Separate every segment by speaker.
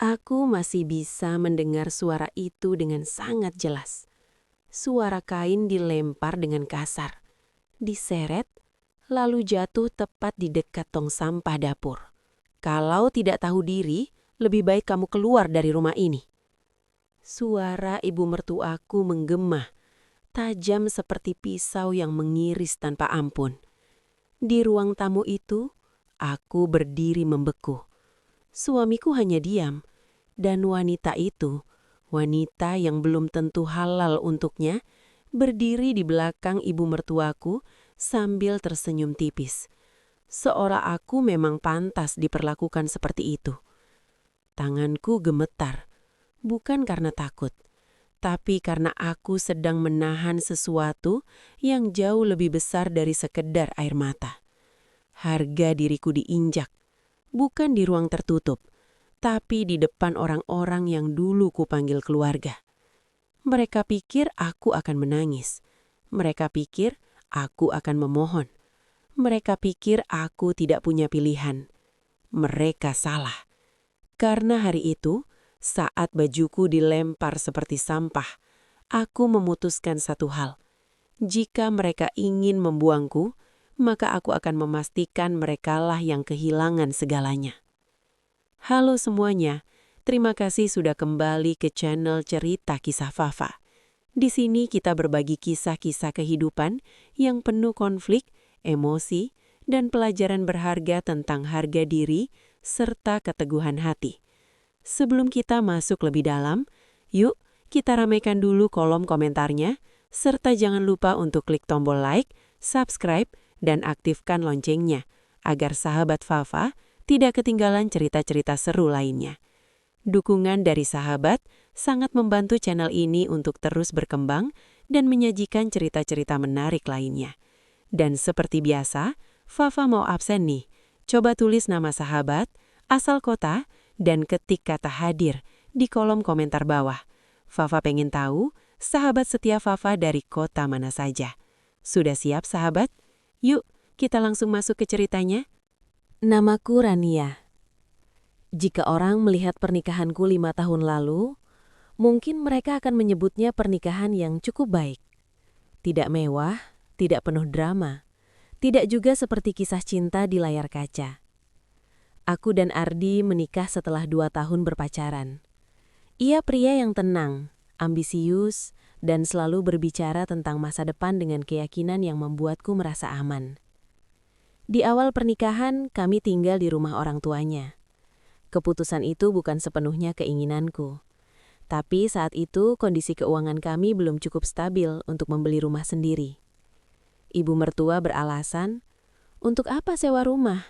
Speaker 1: Aku masih bisa mendengar suara itu dengan sangat jelas. Suara kain dilempar dengan kasar, diseret, lalu jatuh tepat di dekat tong sampah dapur. Kalau tidak tahu diri, lebih baik kamu keluar dari rumah ini. Suara ibu mertuaku menggema, tajam seperti pisau yang mengiris tanpa ampun. Di ruang tamu itu, aku berdiri membeku. Suamiku hanya diam, dan wanita itu, wanita yang belum tentu halal untuknya, berdiri di belakang ibu mertuaku sambil tersenyum tipis. Seolah aku memang pantas diperlakukan seperti itu. Tanganku gemetar, bukan karena takut, tapi karena aku sedang menahan sesuatu yang jauh lebih besar dari sekedar air mata. Harga diriku diinjak, bukan di ruang tertutup, tapi di depan orang-orang yang dulu kupanggil keluarga. Mereka pikir aku akan menangis. Mereka pikir aku akan memohon. Mereka pikir aku tidak punya pilihan. Mereka salah. Karena hari itu, saat bajuku dilempar seperti sampah, aku memutuskan satu hal. Jika mereka ingin membuangku, maka aku akan memastikan merekalah yang kehilangan segalanya. Halo semuanya, terima kasih sudah kembali ke channel Cerita Kisah Fafa. Di sini kita berbagi kisah-kisah kehidupan yang penuh konflik, emosi, dan pelajaran berharga tentang harga diri serta keteguhan hati. Sebelum kita masuk lebih dalam, yuk kita ramaikan dulu kolom komentarnya, serta jangan lupa untuk klik tombol like, subscribe, dan aktifkan loncengnya, agar sahabat Fafa tidak ketinggalan cerita-cerita seru lainnya. Dukungan dari sahabat sangat membantu channel ini untuk terus berkembang dan menyajikan cerita-cerita menarik lainnya. Dan seperti biasa, Fafa mau absen nih. Coba tulis nama sahabat, asal kota, dan ketik kata hadir di kolom komentar bawah. Fafa pengen tahu sahabat setia Fafa dari kota mana saja. Sudah siap sahabat? Yuk, kita langsung masuk ke ceritanya. Namaku Rania. Jika orang melihat pernikahanku 5 tahun lalu, mungkin mereka akan menyebutnya pernikahan yang cukup baik. Tidak mewah, tidak penuh drama, tidak juga seperti kisah cinta di layar kaca. Aku dan Ardi menikah setelah 2 tahun berpacaran. Ia pria yang tenang, ambisius, dan selalu berbicara tentang masa depan dengan keyakinan yang membuatku merasa aman. Di awal pernikahan, kami tinggal di rumah orang tuanya. Keputusan itu bukan sepenuhnya keinginanku. Tapi saat itu kondisi keuangan kami belum cukup stabil untuk membeli rumah sendiri. Ibu mertua beralasan, "Untuk apa sewa rumah?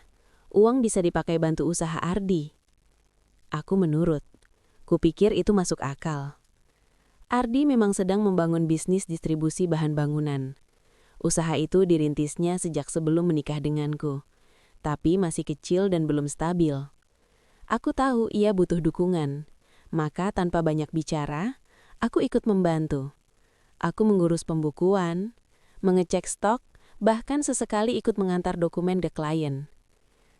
Speaker 1: Uang bisa dipakai bantu usaha Ardi." Aku menurut. Kupikir itu masuk akal. Ardi memang sedang membangun bisnis distribusi bahan bangunan. Usaha itu dirintisnya sejak sebelum menikah denganku, tapi masih kecil dan belum stabil. Aku tahu ia butuh dukungan, maka tanpa banyak bicara, aku ikut membantu. Aku mengurus pembukuan, mengecek stok, bahkan sesekali ikut mengantar dokumen ke klien.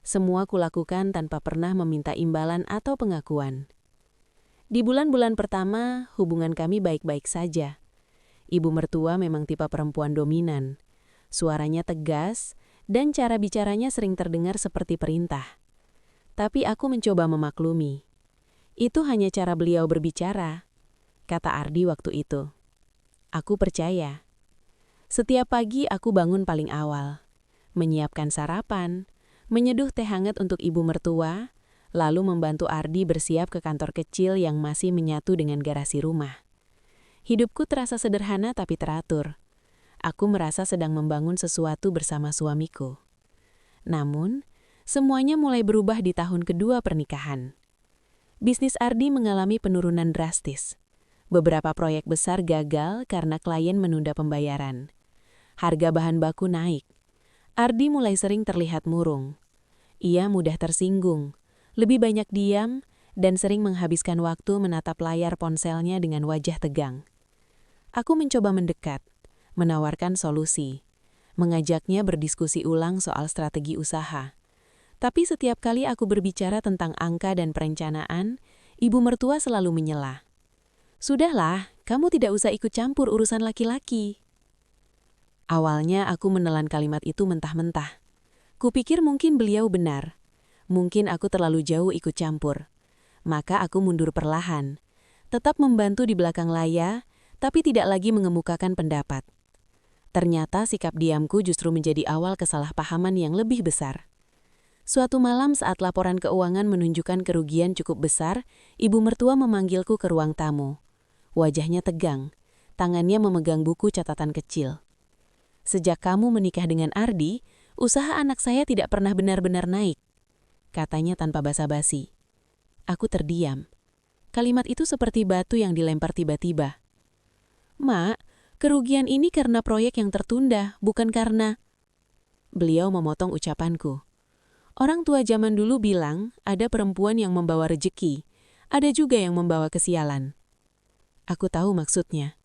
Speaker 1: Semua kulakukan tanpa pernah meminta imbalan atau pengakuan. Di bulan-bulan pertama, hubungan kami baik-baik saja. Ibu mertua memang tipe perempuan dominan. Suaranya tegas, dan cara bicaranya sering terdengar seperti perintah. Tapi aku mencoba memaklumi. Itu hanya cara beliau berbicara, kata Ardi waktu itu. Aku percaya. Setiap pagi aku bangun paling awal, menyiapkan sarapan, menyeduh teh hangat untuk ibu mertua, lalu membantu Ardi bersiap ke kantor kecil yang masih menyatu dengan garasi rumah. Hidupku terasa sederhana tapi teratur. Aku merasa sedang membangun sesuatu bersama suamiku. Namun, semuanya mulai berubah di tahun kedua pernikahan. Bisnis Ardi mengalami penurunan drastis. Beberapa proyek besar gagal karena klien menunda pembayaran. Harga bahan baku naik. Ardi mulai sering terlihat murung. Ia mudah tersinggung, lebih banyak diam, dan sering menghabiskan waktu menatap layar ponselnya dengan wajah tegang. Aku mencoba mendekat, menawarkan solusi, mengajaknya berdiskusi ulang soal strategi usaha. Tapi setiap kali aku berbicara tentang angka dan perencanaan, Ibu mertua selalu menyela. "Sudahlah, kamu tidak usah ikut campur urusan laki-laki." Awalnya aku menelan kalimat itu mentah-mentah. Kupikir mungkin beliau benar. Mungkin aku terlalu jauh ikut campur. Maka aku mundur perlahan. Tetap membantu di belakang layar, tapi tidak lagi mengemukakan pendapat. Ternyata sikap diamku justru menjadi awal kesalahpahaman yang lebih besar. Suatu malam saat laporan keuangan menunjukkan kerugian cukup besar, ibu mertua memanggilku ke ruang tamu. Wajahnya tegang, tangannya memegang buku catatan kecil. "Sejak kamu menikah dengan Ardi, usaha anak saya tidak pernah benar-benar naik," katanya tanpa basa-basi. Aku terdiam. Kalimat itu seperti batu yang dilempar tiba-tiba. "Mak, kerugian ini karena proyek yang tertunda, bukan karena..." Beliau memotong ucapanku. "Orang tua zaman dulu bilang ada perempuan yang membawa rejeki, ada juga yang membawa kesialan." Aku tahu maksudnya.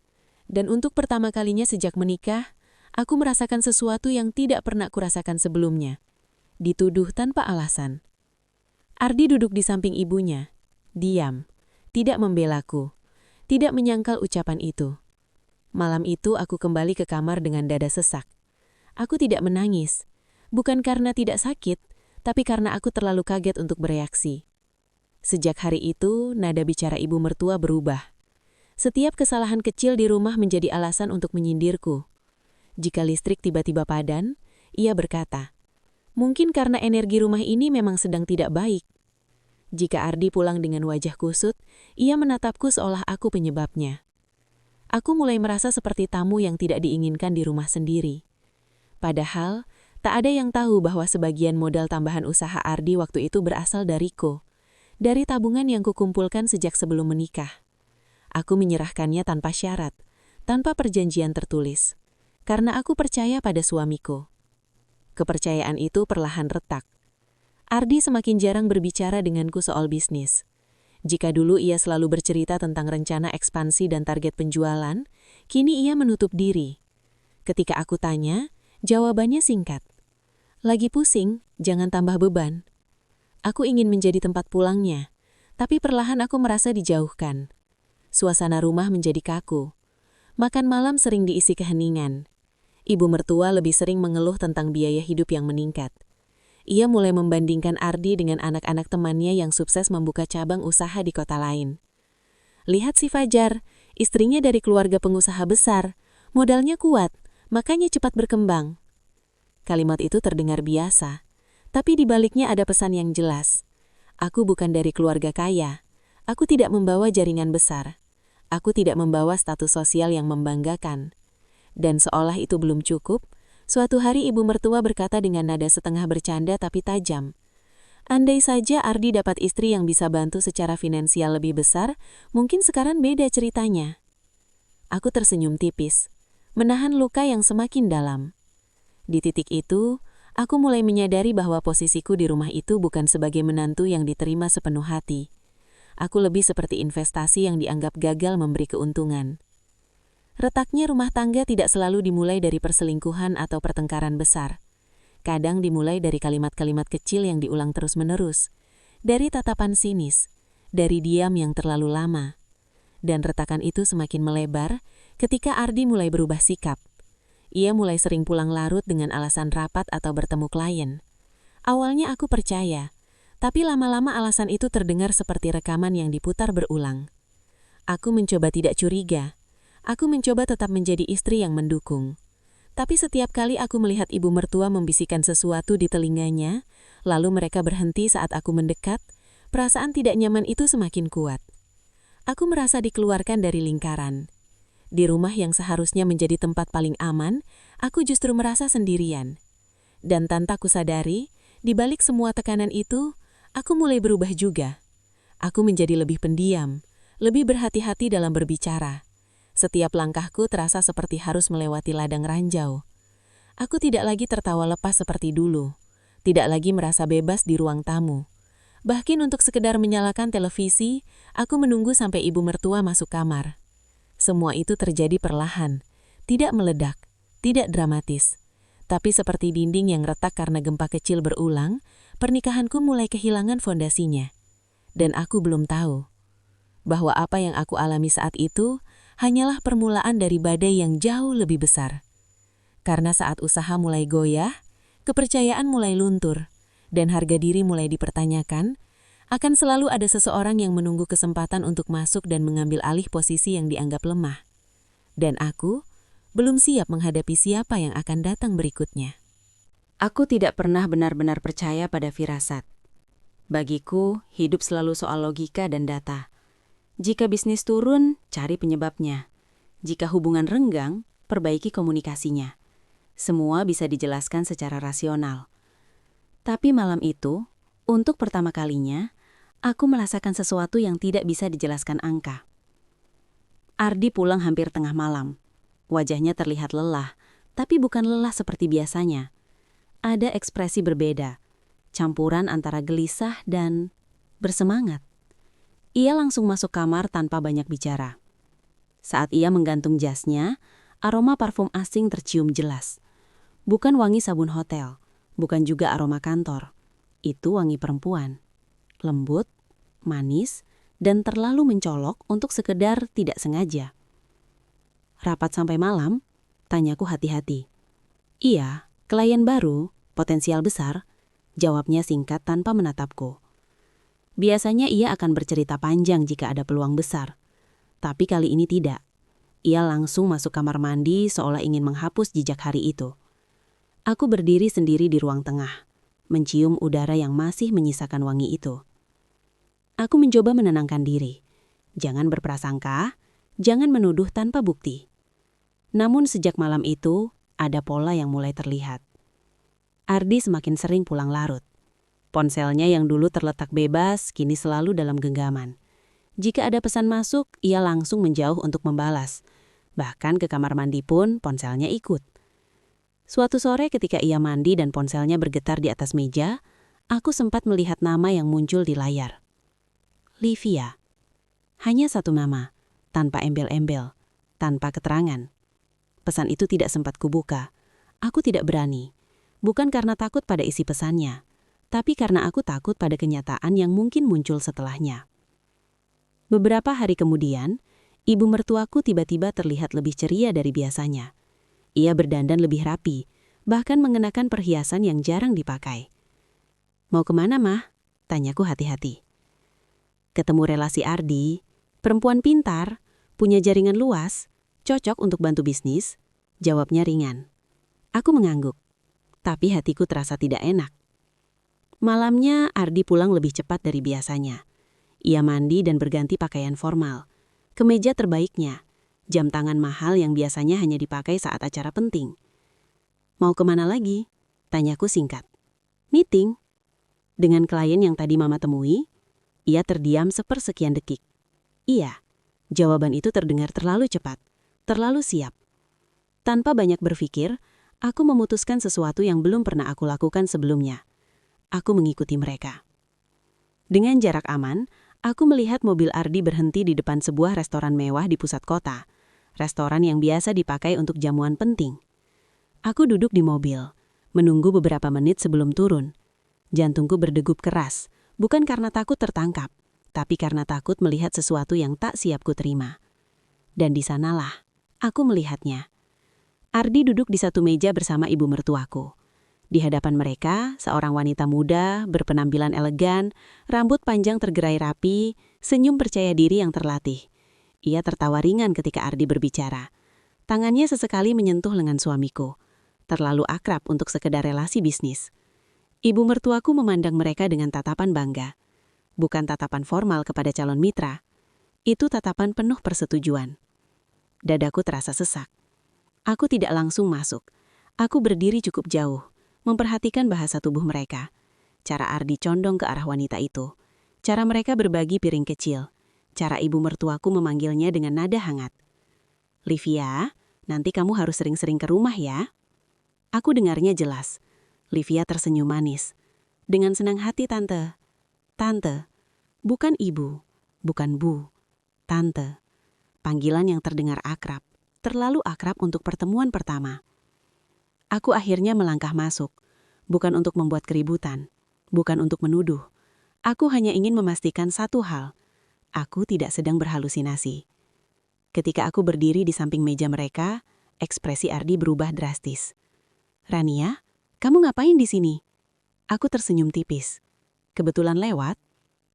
Speaker 1: Dan untuk pertama kalinya sejak menikah, aku merasakan sesuatu yang tidak pernah kurasakan sebelumnya. Dituduh tanpa alasan. Ardi duduk di samping ibunya. Diam. Tidak membelaku. Tidak menyangkal ucapan itu. Malam itu aku kembali ke kamar dengan dada sesak. Aku tidak menangis. Bukan karena tidak sakit, tapi karena aku terlalu kaget untuk bereaksi. Sejak hari itu, nada bicara ibu mertua berubah. Setiap kesalahan kecil di rumah menjadi alasan untuk menyindirku. Jika listrik tiba-tiba padam, ia berkata, "Mungkin karena energi rumah ini memang sedang tidak baik." Jika Ardi pulang dengan wajah kusut, ia menatapku seolah aku penyebabnya. Aku mulai merasa seperti tamu yang tidak diinginkan di rumah sendiri. Padahal, tak ada yang tahu bahwa sebagian modal tambahan usaha Ardi waktu itu berasal dariku. Dari tabungan yang kukumpulkan sejak sebelum menikah. Aku menyerahkannya tanpa syarat, tanpa perjanjian tertulis. Karena aku percaya pada suamiku. Kepercayaan itu perlahan retak. Ardi semakin jarang berbicara denganku soal bisnis. Jika dulu ia selalu bercerita tentang rencana ekspansi dan target penjualan, kini ia menutup diri. Ketika aku tanya, jawabannya singkat. "Lagi pusing, jangan tambah beban." Aku ingin menjadi tempat pulangnya, tapi perlahan aku merasa dijauhkan. Suasana rumah menjadi kaku. Makan malam sering diisi keheningan. Ibu mertua lebih sering mengeluh tentang biaya hidup yang meningkat. Ia mulai membandingkan Ardi dengan anak-anak temannya yang sukses membuka cabang usaha di kota lain. "Lihat si Fajar, istrinya dari keluarga pengusaha besar, modalnya kuat, makanya cepat berkembang." Kalimat itu terdengar biasa, tapi di baliknya ada pesan yang jelas. Aku bukan dari keluarga kaya. Aku tidak membawa jaringan besar. Aku tidak membawa status sosial yang membanggakan. Dan seolah itu belum cukup, suatu hari ibu mertua berkata dengan nada setengah bercanda tapi tajam, "Andai saja Ardi dapat istri yang bisa bantu secara finansial lebih besar, mungkin sekarang beda ceritanya." Aku tersenyum tipis, menahan luka yang semakin dalam. Di titik itu, aku mulai menyadari bahwa posisiku di rumah itu bukan sebagai menantu yang diterima sepenuh hati. Aku lebih seperti investasi yang dianggap gagal memberi keuntungan. Retaknya rumah tangga tidak selalu dimulai dari perselingkuhan atau pertengkaran besar. Kadang dimulai dari kalimat-kalimat kecil yang diulang terus-menerus, dari tatapan sinis, dari diam yang terlalu lama. Dan retakan itu semakin melebar ketika Ardi mulai berubah sikap. Ia mulai sering pulang larut dengan alasan rapat atau bertemu klien. Awalnya aku percaya, tapi lama-lama alasan itu terdengar seperti rekaman yang diputar berulang. Aku mencoba tidak curiga. Aku mencoba tetap menjadi istri yang mendukung. Tapi setiap kali aku melihat ibu mertua membisikkan sesuatu di telinganya, lalu mereka berhenti saat aku mendekat, perasaan tidak nyaman itu semakin kuat. Aku merasa dikeluarkan dari lingkaran. Di rumah yang seharusnya menjadi tempat paling aman, aku justru merasa sendirian. Dan tanpa kusadari, di balik semua tekanan itu, aku mulai berubah juga. Aku menjadi lebih pendiam, lebih berhati-hati dalam berbicara. Setiap langkahku terasa seperti harus melewati ladang ranjau. Aku tidak lagi tertawa lepas seperti dulu. Tidak lagi merasa bebas di ruang tamu. Bahkan untuk sekedar menyalakan televisi, aku menunggu sampai ibu mertua masuk kamar. Semua itu terjadi perlahan, tidak meledak, tidak dramatis. Tapi seperti dinding yang retak karena gempa kecil berulang, pernikahanku mulai kehilangan fondasinya. Dan aku belum tahu
Speaker 2: bahwa apa yang aku alami saat itu hanyalah permulaan dari badai yang jauh lebih besar. Karena saat usaha mulai goyah, kepercayaan mulai luntur, dan harga diri mulai dipertanyakan, akan selalu ada seseorang yang menunggu kesempatan untuk masuk dan mengambil alih posisi yang dianggap lemah. Dan aku belum siap menghadapi siapa yang akan datang berikutnya.
Speaker 1: Aku tidak pernah benar-benar percaya pada firasat. Bagiku, hidup selalu soal logika dan data. Jika bisnis turun, cari penyebabnya. Jika hubungan renggang, perbaiki komunikasinya. Semua bisa dijelaskan secara rasional. Tapi malam itu, untuk pertama kalinya, aku merasakan sesuatu yang tidak bisa dijelaskan angka. Ardi pulang hampir tengah malam. Wajahnya terlihat lelah, tapi bukan lelah seperti biasanya. Ada ekspresi berbeda, campuran antara gelisah dan bersemangat. Ia langsung masuk kamar tanpa banyak bicara. Saat ia menggantung jasnya, aroma parfum asing tercium jelas. Bukan wangi sabun hotel, bukan juga aroma kantor. Itu wangi perempuan. Lembut, manis, dan terlalu mencolok untuk sekedar tidak sengaja. Rapat sampai malam? Tanyaku hati-hati. Iya, klien baru, potensial besar. Jawabnya singkat tanpa menatapku. Biasanya ia akan bercerita panjang jika ada peluang besar. Tapi kali ini tidak. Ia langsung masuk kamar mandi seolah ingin menghapus jejak hari itu. Aku berdiri sendiri di ruang tengah, mencium udara yang masih menyisakan wangi itu. Aku mencoba menenangkan diri. Jangan berprasangka, jangan menuduh tanpa bukti. Namun sejak malam itu, ada pola yang mulai terlihat. Ardi semakin sering pulang larut. Ponselnya yang dulu terletak bebas, kini selalu dalam genggaman. Jika ada pesan masuk, ia langsung menjauh untuk membalas. Bahkan ke kamar mandi pun ponselnya ikut. Suatu sore ketika ia mandi dan ponselnya bergetar di atas meja, aku sempat melihat nama yang muncul di layar. Livia. Hanya satu nama, tanpa embel-embel, tanpa keterangan. Pesan itu tidak sempat kubuka. Aku tidak berani. Bukan karena takut pada isi pesannya, tapi karena aku takut pada kenyataan yang mungkin muncul setelahnya. Beberapa hari kemudian, ibu mertuaku tiba-tiba terlihat lebih ceria dari biasanya. Ia berdandan lebih rapi, bahkan mengenakan perhiasan yang jarang dipakai. Mau kemana, Mah? Tanyaku hati-hati. Ketemu relasi Ardi, perempuan pintar, punya jaringan luas, cocok untuk bantu bisnis, jawabnya ringan. Aku mengangguk, tapi hatiku terasa tidak enak. Malamnya Ardi pulang lebih cepat dari biasanya. Ia mandi dan berganti pakaian formal. Kemeja terbaiknya, jam tangan mahal yang biasanya hanya dipakai saat acara penting. Mau kemana lagi? Tanyaku singkat. Meeting. Dengan klien yang tadi Mama temui, ia terdiam sepersekian detik. Iya, jawaban itu terdengar terlalu cepat, terlalu siap. Tanpa banyak berpikir, aku memutuskan sesuatu yang belum pernah aku lakukan sebelumnya. Aku mengikuti mereka. Dengan jarak aman, aku melihat mobil Ardi berhenti di depan sebuah restoran mewah di pusat kota. Restoran yang biasa dipakai untuk jamuan penting. Aku duduk di mobil, menunggu beberapa menit sebelum turun. Jantungku berdegup keras, bukan karena takut tertangkap, tapi karena takut melihat sesuatu yang tak siap ku terima. Dan di sanalah, aku melihatnya. Ardi duduk di satu meja bersama ibu mertuaku. Di hadapan mereka, seorang wanita muda, berpenampilan elegan, rambut panjang tergerai rapi, senyum percaya diri yang terlatih. Ia tertawa ringan ketika Ardi berbicara. Tangannya sesekali menyentuh lengan suamiku. Terlalu akrab untuk sekedar relasi bisnis. Ibu mertuaku memandang mereka dengan tatapan bangga. Bukan tatapan formal kepada calon mitra. Itu tatapan penuh persetujuan. Dadaku terasa sesak. Aku tidak langsung masuk. Aku berdiri cukup jauh, memperhatikan bahasa tubuh mereka. Cara Ardi condong ke arah wanita itu. Cara mereka berbagi piring kecil. Cara ibu mertuaku memanggilnya dengan nada hangat. Livia, nanti kamu harus sering-sering ke rumah ya. Aku dengarnya jelas. Livia tersenyum manis. Dengan senang hati, Tante. Tante, bukan ibu, bukan bu. Tante. Panggilan yang terdengar akrab. Terlalu akrab untuk pertemuan pertama. Aku akhirnya melangkah masuk. Bukan untuk membuat keributan. Bukan untuk menuduh. Aku hanya ingin memastikan satu hal.
Speaker 3: aku tidak sedang berhalusinasi. Ketika aku berdiri di samping meja mereka, ekspresi Ardi berubah drastis. "Rania, kamu ngapain di sini?" Aku tersenyum tipis. Kebetulan lewat,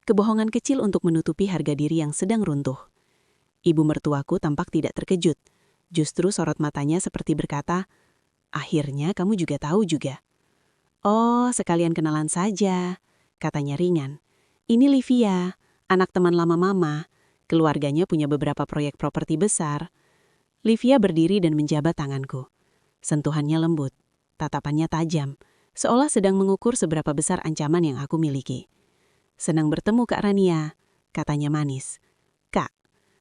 Speaker 3: kebohongan kecil untuk menutupi harga diri yang sedang runtuh. Ibu mertuaku tampak tidak terkejut. Justru sorot matanya seperti berkata, "Akhirnya kamu juga tahu juga." "Oh, sekalian kenalan saja," katanya ringan. "Ini Livia, anak teman lama Mama. Keluarganya punya beberapa proyek properti besar." Livia berdiri dan menjabat tanganku. Sentuhannya lembut, tatapannya tajam, seolah sedang mengukur seberapa besar ancaman yang aku miliki. "Senang bertemu Kak Rania," katanya manis. "Kak,"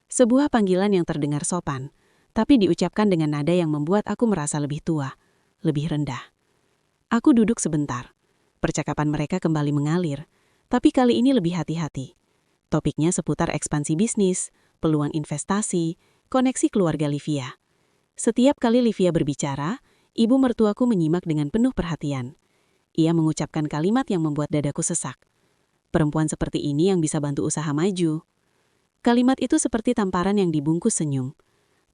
Speaker 3: sebuah panggilan yang terdengar sopan, tapi diucapkan dengan nada yang membuat aku merasa lebih tua, lebih rendah. Aku duduk sebentar. Percakapan mereka kembali mengalir, tapi kali ini lebih hati-hati. Topiknya seputar ekspansi bisnis, peluang investasi, koneksi keluarga Livia. Setiap kali Livia berbicara, ibu mertuaku menyimak dengan penuh perhatian. Ia mengucapkan kalimat yang membuat dadaku sesak. "Perempuan seperti ini yang bisa bantu usaha maju." Kalimat itu seperti tamparan yang dibungkus senyum.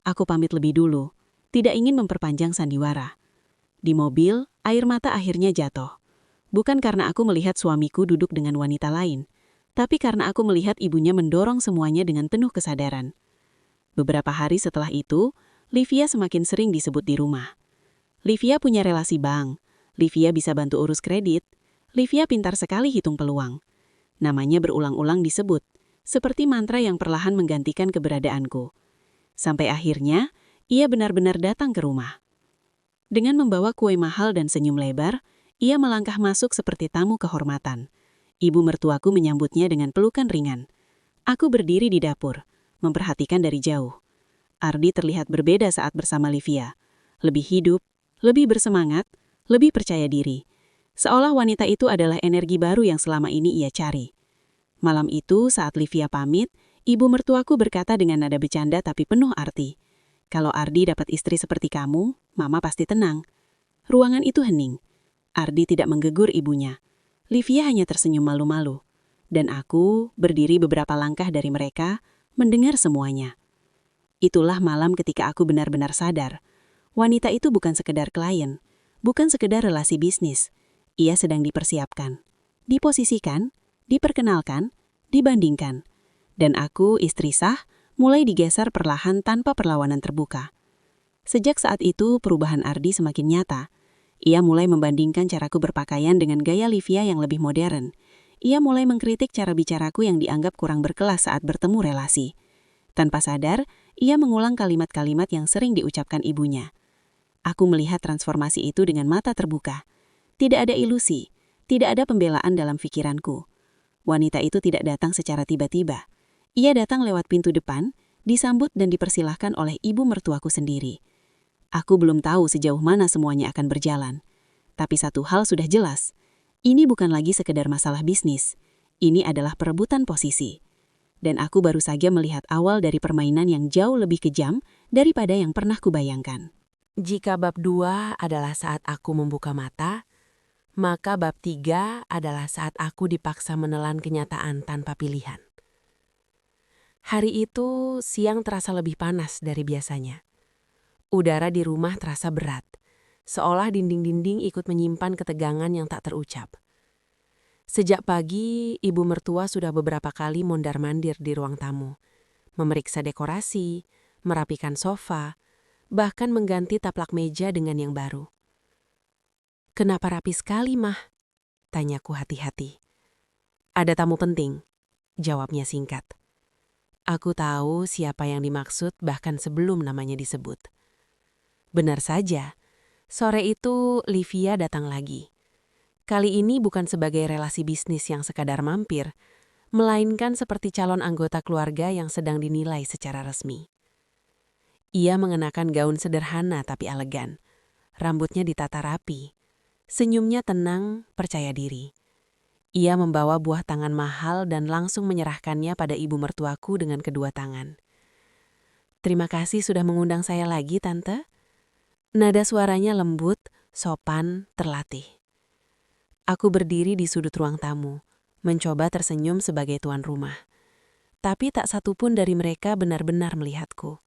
Speaker 3: Aku pamit lebih dulu, tidak ingin memperpanjang sandiwara. Di mobil, air mata akhirnya jatuh. Bukan karena aku melihat suamiku duduk dengan wanita lain, tapi karena aku melihat ibunya mendorong semuanya dengan penuh kesadaran. Beberapa hari setelah itu, Livia semakin sering disebut di rumah. Livia punya relasi bank, Livia bisa bantu urus kredit, Livia pintar sekali hitung peluang. Namanya berulang-ulang disebut, seperti mantra yang perlahan menggantikan keberadaanku. Sampai akhirnya, ia benar-benar datang ke rumah. Dengan membawa kue mahal dan senyum lebar, ia melangkah masuk seperti tamu kehormatan. Ibu mertuaku menyambutnya dengan pelukan ringan. Aku berdiri di dapur, memperhatikan dari jauh. Ardi terlihat berbeda saat bersama Livia. Lebih hidup, lebih bersemangat, lebih percaya diri. Seolah wanita itu adalah energi baru yang selama ini ia cari. Malam itu saat Livia pamit, ibu mertuaku berkata dengan nada bercanda tapi penuh arti. "Kalau Ardi dapat istri seperti kamu, Mama pasti tenang." Ruangan itu hening. Ardi tidak menggegur ibunya. Livia hanya tersenyum malu-malu. Dan aku berdiri beberapa langkah dari mereka, mendengar semuanya. Itulah malam ketika aku benar-benar sadar. Wanita itu bukan sekedar klien, bukan sekedar relasi bisnis. Ia sedang dipersiapkan, diposisikan, diperkenalkan, dibandingkan. Dan aku, istri sah, mulai digeser perlahan tanpa perlawanan terbuka. Sejak saat itu, perubahan Ardi semakin nyata. Ia mulai membandingkan caraku berpakaian dengan gaya Livia yang lebih modern. Ia mulai mengkritik cara bicaraku yang dianggap kurang berkelas saat bertemu relasi. Tanpa sadar, ia mengulang kalimat-kalimat yang sering diucapkan ibunya. Aku melihat transformasi itu dengan mata terbuka. Tidak ada ilusi, tidak ada pembelaan dalam pikiranku. Wanita itu tidak datang secara tiba-tiba. Ia datang lewat pintu depan, disambut dan dipersilahkan oleh ibu mertuaku sendiri. Aku belum tahu sejauh mana semuanya akan berjalan. Tapi satu hal sudah jelas. Ini bukan lagi sekedar masalah bisnis. Ini adalah perebutan posisi. Dan aku baru saja melihat awal dari permainan yang jauh lebih kejam daripada yang pernah kubayangkan.
Speaker 1: Jika bab 2 adalah saat aku membuka mata, maka bab 3 adalah saat aku dipaksa menelan kenyataan tanpa pilihan. Hari itu siang terasa lebih panas dari biasanya. Udara di rumah terasa berat, seolah dinding-dinding ikut menyimpan ketegangan yang tak terucap. Sejak pagi, ibu mertua sudah beberapa kali mondar-mandir di ruang tamu, memeriksa dekorasi, merapikan sofa, bahkan mengganti taplak meja dengan yang baru. "Kenapa rapi sekali, Mah?" tanyaku hati-hati. "Ada tamu penting," jawabnya singkat. Aku tahu siapa yang dimaksud bahkan sebelum namanya disebut. Benar saja, sore itu Livia datang lagi. Kali ini bukan sebagai relasi bisnis yang sekadar mampir, melainkan seperti calon anggota keluarga yang sedang dinilai secara resmi. Ia mengenakan gaun sederhana tapi elegan. Rambutnya ditata rapi. Senyumnya tenang, percaya diri. Ia membawa buah tangan mahal dan langsung menyerahkannya pada ibu mertuaku dengan kedua tangan. "Terima kasih sudah mengundang saya lagi, Tante." Nada suaranya lembut, sopan, terlatih. Aku berdiri di sudut ruang tamu, mencoba tersenyum sebagai tuan rumah. tapi tak satu pun dari mereka benar-benar melihatku.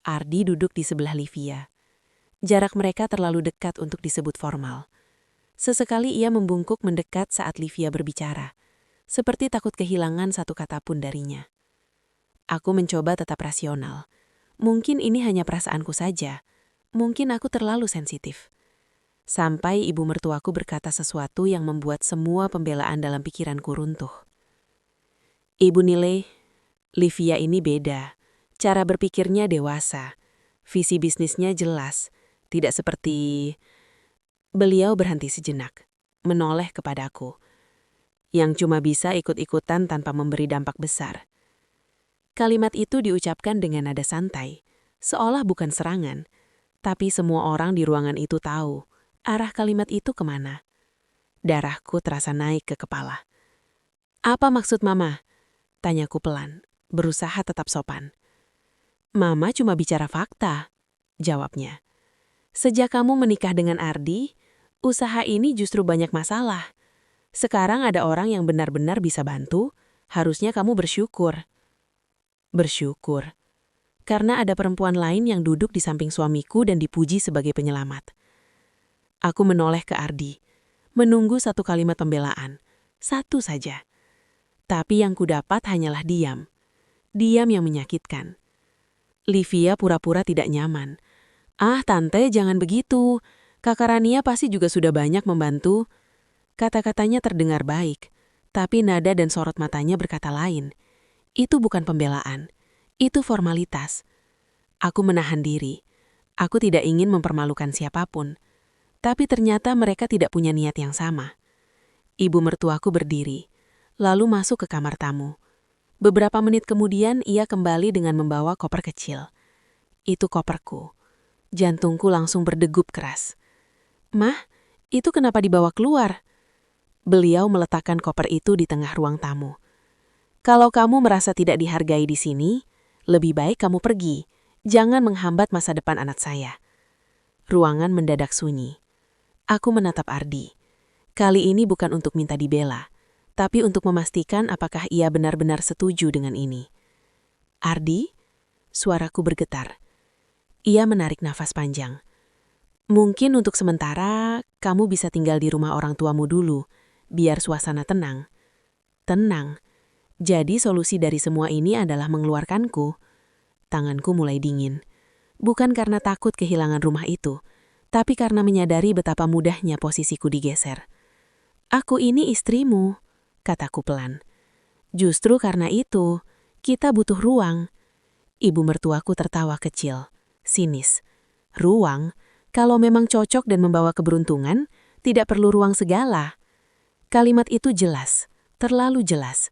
Speaker 1: Ardi duduk di sebelah Livia. Jarak mereka terlalu dekat untuk disebut formal. Sesekali ia membungkuk mendekat saat Livia berbicara, seperti takut kehilangan satu kata pun darinya. Aku mencoba tetap rasional. Mungkin ini hanya perasaanku saja. Mungkin aku terlalu sensitif. Sampai ibu mertuaku berkata sesuatu yang membuat semua pembelaan dalam pikiranku runtuh. Ibu Nile, Livia ini beda. Cara berpikirnya dewasa. Visi bisnisnya jelas. Tidak seperti... Beliau berhenti sejenak, menoleh kepadaku. Yang cuma bisa ikut-ikutan tanpa memberi dampak besar. Kalimat itu diucapkan dengan nada santai, seolah bukan serangan. Tapi semua orang di ruangan itu tahu arah kalimat itu kemana. Darahku terasa naik ke kepala. Apa maksud Mama? Tanyaku pelan, berusaha tetap sopan. Mama cuma bicara fakta, jawabnya. Sejak kamu menikah dengan Ardi, usaha ini justru banyak masalah. Sekarang ada orang yang benar-benar bisa bantu, harusnya kamu bersyukur. Bersyukur. Karena ada perempuan lain yang duduk di samping suamiku dan dipuji sebagai penyelamat. Aku menoleh ke Ardi, menunggu satu kalimat pembelaan. Satu saja. Tapi yang kudapat hanyalah diam. Diam yang menyakitkan. Livia pura-pura tidak nyaman. Ah, Tante, jangan begitu. Kakak Rania pasti juga sudah banyak membantu. Kata-katanya terdengar baik, tapi nada dan sorot matanya berkata lain. Itu bukan pembelaan. Itu formalitas. Aku menahan diri. Aku tidak ingin mempermalukan siapapun. Tapi ternyata mereka tidak punya niat yang sama. Ibu mertuaku berdiri, lalu masuk ke kamar tamu. Beberapa menit kemudian ia kembali dengan membawa koper kecil. Itu koperku. Jantungku langsung berdegup keras. Mah, itu kenapa dibawa keluar? Beliau meletakkan koper itu di tengah ruang tamu. Kalau kamu merasa tidak dihargai di sini, lebih baik kamu pergi. Jangan menghambat masa depan anak saya. Ruangan mendadak sunyi. Aku menatap Ardi. Kali ini bukan untuk minta dibela, tapi untuk memastikan apakah ia benar-benar setuju dengan ini. Ardi? Suaraku bergetar. Ia menarik nafas panjang. Mungkin untuk sementara, kamu bisa tinggal di rumah orang tuamu dulu, biar suasana tenang. Tenang. Jadi solusi dari semua ini adalah mengeluarkanku. Tanganku mulai dingin. Bukan karena takut kehilangan rumah itu, tapi karena menyadari betapa mudahnya posisiku digeser. Aku ini istrimu, kataku pelan. Justru karena itu, kita butuh ruang. Ibu mertuaku tertawa kecil. Sinis. Ruang, kalau memang cocok dan membawa keberuntungan, tidak perlu ruang segala. Kalimat itu jelas, terlalu jelas.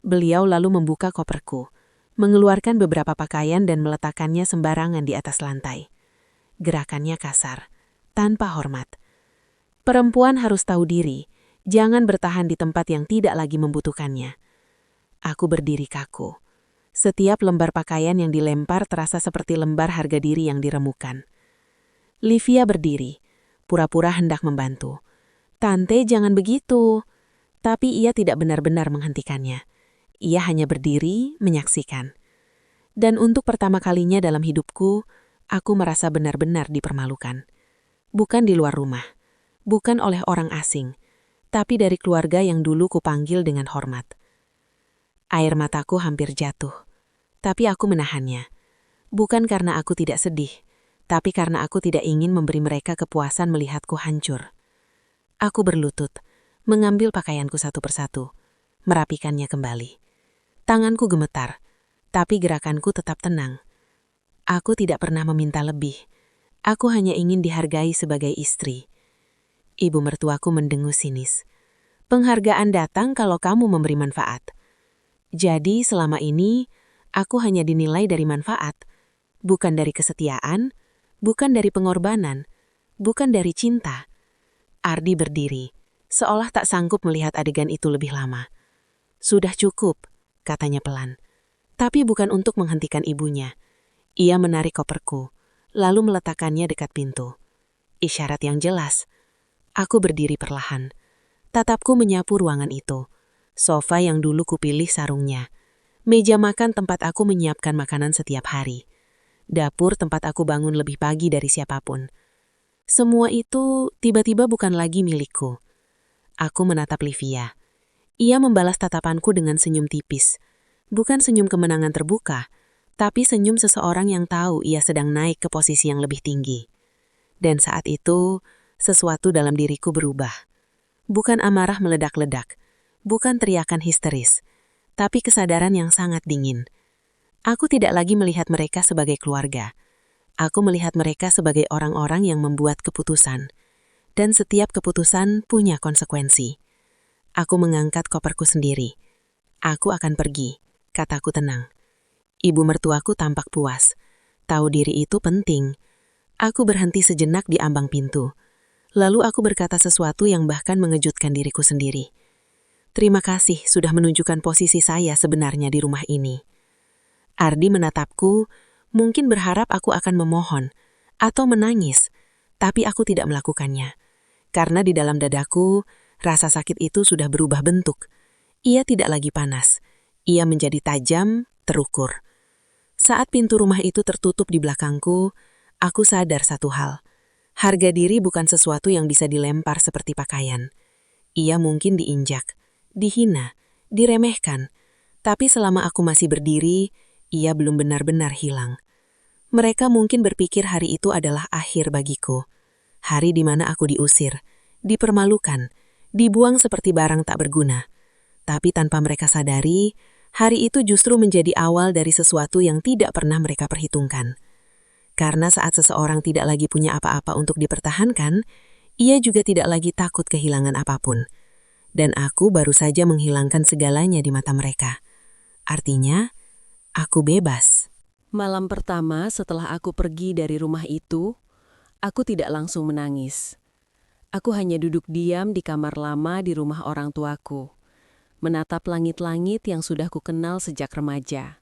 Speaker 1: Beliau lalu membuka koperku, mengeluarkan beberapa pakaian dan meletakkannya sembarangan di atas lantai. Gerakannya kasar, tanpa hormat. Perempuan harus tahu diri, jangan bertahan di tempat yang tidak lagi membutuhkannya. Aku berdiri kaku. Setiap lembar pakaian yang dilempar terasa seperti lembar harga diri yang diremukan. Livia berdiri, pura-pura hendak membantu. Tante, jangan begitu. Tapi ia tidak benar-benar menghentikannya. Ia hanya berdiri, menyaksikan. Dan untuk pertama kalinya dalam hidupku, aku merasa benar-benar dipermalukan. Bukan di luar rumah, bukan oleh orang asing, tapi dari keluarga yang dulu kupanggil dengan hormat. Air mataku hampir jatuh, tapi aku menahannya. Bukan karena aku tidak sedih, tapi karena aku tidak ingin memberi mereka kepuasan melihatku hancur. Aku berlutut, mengambil pakaianku satu persatu, merapikannya kembali. Tanganku gemetar, tapi gerakanku tetap tenang. Aku tidak pernah meminta lebih. Aku hanya ingin dihargai sebagai istri. Ibu mertuaku mendengus sinis. Penghargaan datang kalau kamu memberi manfaat. Jadi selama ini, aku hanya dinilai dari manfaat. Bukan dari kesetiaan, bukan dari pengorbanan, bukan dari cinta. Ardi berdiri, seolah tak sanggup melihat adegan itu lebih lama. Sudah cukup, katanya pelan. Tapi bukan untuk menghentikan ibunya. Ia menarik koperku, lalu meletakkannya dekat pintu. Isyarat yang jelas. Aku berdiri perlahan. Tatapku menyapu ruangan itu. Sofa yang dulu kupilih sarungnya. Meja makan tempat aku menyiapkan makanan setiap hari. Dapur tempat aku bangun lebih pagi dari siapapun. Semua itu tiba-tiba bukan lagi milikku. Aku menatap Livia. Ia membalas tatapanku dengan senyum tipis. Bukan senyum kemenangan terbuka, tapi senyum seseorang yang tahu ia sedang naik ke posisi yang lebih tinggi. Dan saat itu, sesuatu dalam diriku berubah. Bukan amarah meledak-ledak, bukan teriakan histeris, tapi kesadaran yang sangat dingin. Aku tidak lagi melihat mereka sebagai keluarga. Aku melihat mereka sebagai orang-orang yang membuat keputusan. Dan setiap keputusan punya konsekuensi. Aku mengangkat koperku sendiri. Aku akan pergi, kataku tenang. Ibu mertuaku tampak puas. Tahu diri itu penting. Aku berhenti sejenak di ambang pintu. Lalu aku berkata sesuatu yang bahkan mengejutkan diriku sendiri. Terima kasih sudah menunjukkan posisi saya sebenarnya di rumah ini. Ardi menatapku, mungkin berharap aku akan memohon atau menangis, tapi aku tidak melakukannya. Karena di dalam dadaku, rasa sakit itu sudah berubah bentuk. Ia tidak lagi panas. Ia menjadi tajam, terukur. Saat pintu rumah itu tertutup di belakangku, aku sadar satu hal. Harga diri bukan sesuatu yang bisa dilempar seperti pakaian. Ia mungkin diinjak, dihina, diremehkan. Tapi selama aku masih berdiri, ia belum benar-benar hilang. Mereka mungkin berpikir hari itu adalah akhir bagiku. Hari di mana aku diusir, dipermalukan, dibuang seperti barang tak berguna. Tapi tanpa mereka sadari, hari itu justru menjadi awal dari sesuatu yang tidak pernah mereka perhitungkan. Karena saat seseorang tidak lagi punya apa-apa untuk dipertahankan, ia juga tidak lagi takut kehilangan apapun. Dan aku baru saja menghilangkan segalanya di mata mereka. Artinya, aku bebas.
Speaker 4: Malam pertama setelah aku pergi dari rumah itu, aku tidak langsung menangis. Aku hanya duduk diam di kamar lama di rumah orang tuaku, menatap langit-langit yang sudah kukenal sejak remaja.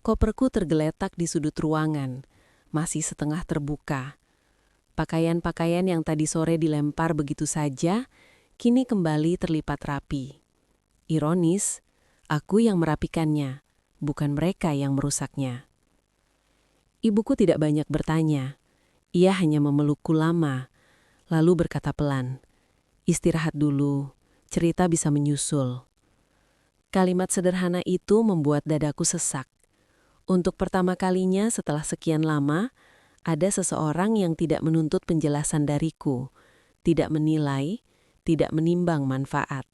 Speaker 4: Koperku tergeletak di sudut ruangan, masih setengah terbuka. Pakaian-pakaian yang tadi sore dilempar begitu saja, kini kembali terlipat rapi. Ironis, aku yang merapikannya, bukan mereka yang merusaknya. Ibuku tidak banyak bertanya. Ia hanya memelukku lama, lalu berkata pelan, "Istirahat dulu, cerita bisa menyusul." Kalimat sederhana itu membuat dadaku sesak. Untuk pertama kalinya setelah sekian lama, ada seseorang yang tidak menuntut penjelasan dariku, tidak menilai, tidak menimbang manfaat.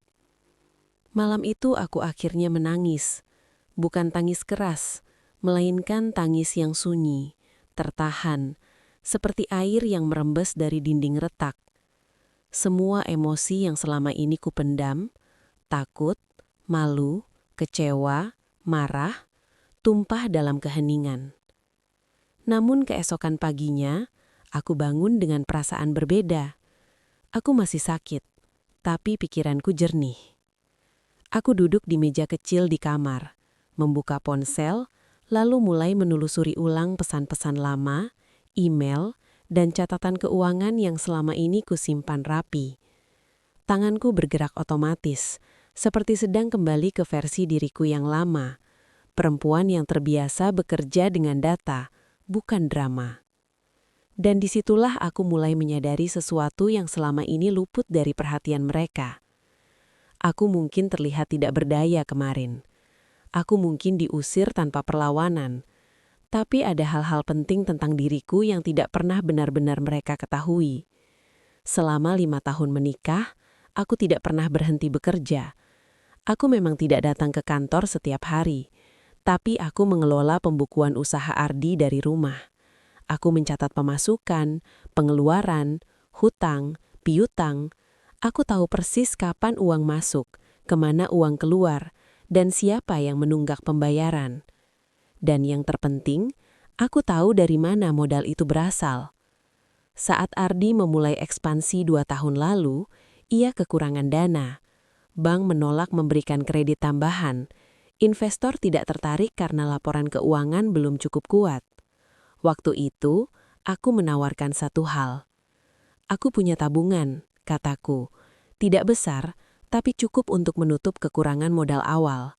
Speaker 4: Malam itu aku akhirnya menangis, bukan tangis keras, melainkan tangis yang sunyi, tertahan, seperti air yang merembes dari dinding retak. Semua emosi yang selama ini kupendam, takut, malu, kecewa, marah, tumpah dalam keheningan. Namun keesokan paginya, aku bangun dengan perasaan berbeda. Aku masih sakit, tapi pikiranku jernih. Aku duduk di meja kecil di kamar, membuka ponsel, lalu mulai menelusuri ulang pesan-pesan lama, email, dan catatan keuangan yang selama ini kusimpan rapi. Tanganku bergerak otomatis, seperti sedang kembali ke versi diriku yang lama, perempuan yang terbiasa bekerja dengan data, bukan drama. Dan disitulah aku mulai menyadari sesuatu yang selama ini luput dari perhatian mereka. Aku mungkin terlihat tidak berdaya kemarin. Aku mungkin diusir tanpa perlawanan. Tapi ada hal-hal penting tentang diriku yang tidak pernah benar-benar mereka ketahui. Selama 5 tahun menikah, aku tidak pernah berhenti bekerja. Aku memang tidak datang ke kantor setiap hari, tapi aku mengelola pembukuan usaha Ardi dari rumah. Aku mencatat pemasukan, pengeluaran, hutang, piutang. Aku tahu persis kapan uang masuk, kemana uang keluar, dan siapa yang menunggak pembayaran. Dan yang terpenting, aku tahu dari mana modal itu berasal. Saat Ardi memulai ekspansi 2 tahun lalu, ia kekurangan dana. Bank menolak memberikan kredit tambahan. Investor tidak tertarik karena laporan keuangan belum cukup kuat. Waktu itu, aku menawarkan satu hal. Aku punya tabungan, kataku. Tidak besar, tapi cukup untuk menutup kekurangan modal awal.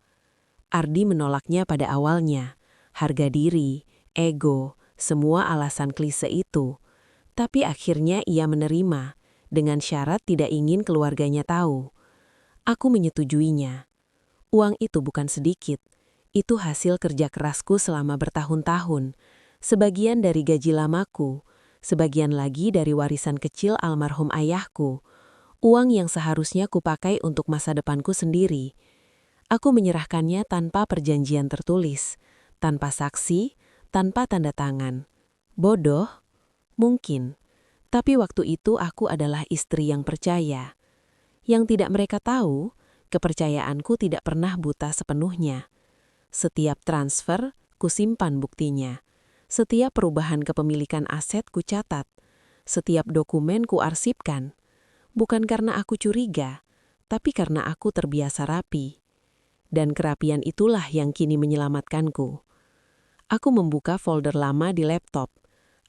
Speaker 1: Ardi menolaknya pada awalnya. Harga diri, ego, semua alasan klise itu. Tapi akhirnya ia menerima, dengan syarat tidak ingin keluarganya tahu. Aku menyetujuinya. Uang itu bukan sedikit. Itu hasil kerja kerasku selama bertahun-tahun. Sebagian dari gaji lamaku, sebagian lagi dari warisan kecil almarhum ayahku. Uang yang seharusnya kupakai untuk masa depanku sendiri. Aku menyerahkannya tanpa perjanjian tertulis, tanpa saksi, tanpa tanda tangan. Bodoh? Mungkin. Tapi waktu itu aku adalah istri yang percaya. Yang tidak mereka tahu, kepercayaanku tidak pernah buta sepenuhnya. Setiap transfer, kusimpan buktinya. Setiap perubahan kepemilikan aset kucatat. Setiap dokumen kuarsipkan. Bukan karena aku curiga, tapi karena aku terbiasa rapi. Dan kerapian itulah yang kini menyelamatkanku. Aku membuka folder lama di laptop.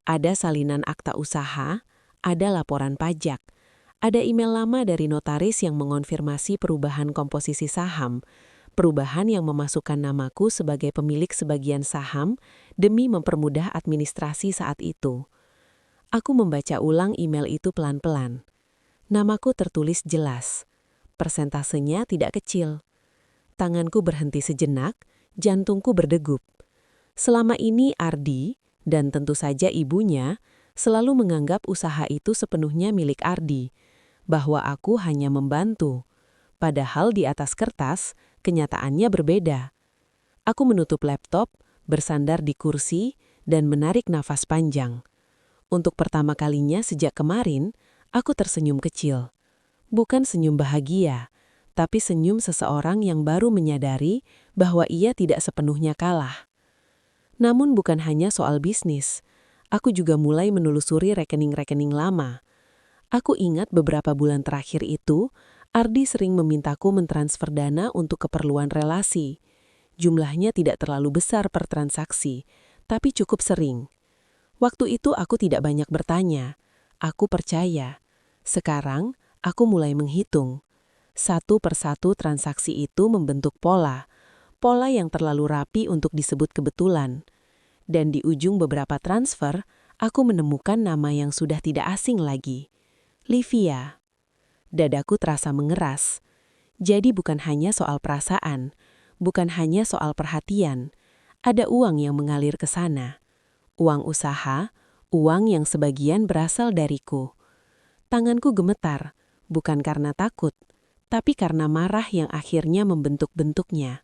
Speaker 1: Ada salinan akta usaha, ada laporan pajak, ada email lama dari notaris yang mengonfirmasi perubahan komposisi saham, perubahan yang memasukkan namaku sebagai pemilik sebagian saham demi mempermudah administrasi saat itu. Aku membaca ulang email itu pelan-pelan. Namaku tertulis jelas. Persentasenya tidak kecil. Tanganku berhenti sejenak, jantungku berdegup. Selama ini Ardi, dan tentu saja ibunya, selalu menganggap usaha itu sepenuhnya milik Ardi, bahwa aku hanya membantu. Padahal di atas kertas, kenyataannya berbeda. Aku menutup laptop, bersandar di kursi, dan menarik nafas panjang. Untuk pertama kalinya sejak kemarin, aku tersenyum kecil. Bukan senyum bahagia, tapi senyum seseorang yang baru menyadari bahwa ia tidak sepenuhnya kalah. Namun bukan hanya soal bisnis, aku juga mulai menelusuri rekening-rekening lama. Aku ingat beberapa bulan terakhir itu, Ardi sering memintaku mentransfer dana untuk keperluan relasi. Jumlahnya tidak terlalu besar per transaksi, tapi cukup sering. Waktu itu aku tidak banyak bertanya. Aku percaya. Sekarang, aku mulai menghitung. Satu persatu transaksi itu membentuk pola yang terlalu rapi untuk disebut kebetulan. Dan di ujung beberapa transfer, aku menemukan nama yang sudah tidak asing lagi. Livia. Dadaku terasa mengeras. Jadi bukan hanya soal perasaan, bukan hanya soal perhatian. Ada uang yang mengalir ke sana. Uang usaha, uang yang sebagian berasal dariku. Tanganku gemetar, bukan karena takut, tapi karena marah yang akhirnya membentuk-bentuknya.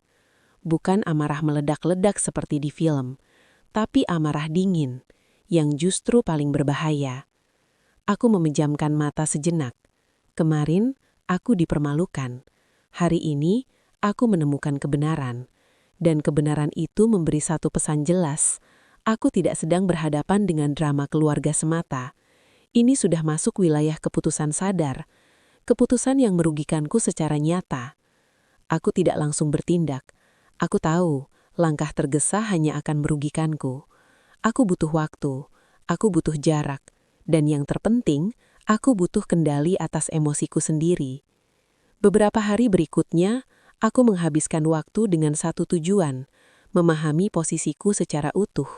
Speaker 1: Bukan amarah meledak-ledak seperti di film, tapi amarah dingin, yang justru paling berbahaya. Aku memejamkan mata sejenak. Kemarin, aku dipermalukan. Hari ini, aku menemukan kebenaran. Dan kebenaran itu memberi satu pesan jelas. Aku tidak sedang berhadapan dengan drama keluarga semata. Ini sudah masuk wilayah keputusan sadar. Keputusan yang merugikanku secara nyata. Aku tidak langsung bertindak. Aku tahu, langkah tergesa hanya akan merugikanku. Aku butuh waktu, aku butuh jarak, dan yang terpenting, aku butuh kendali atas emosiku sendiri. Beberapa hari berikutnya, aku menghabiskan waktu dengan satu tujuan, memahami posisiku secara utuh.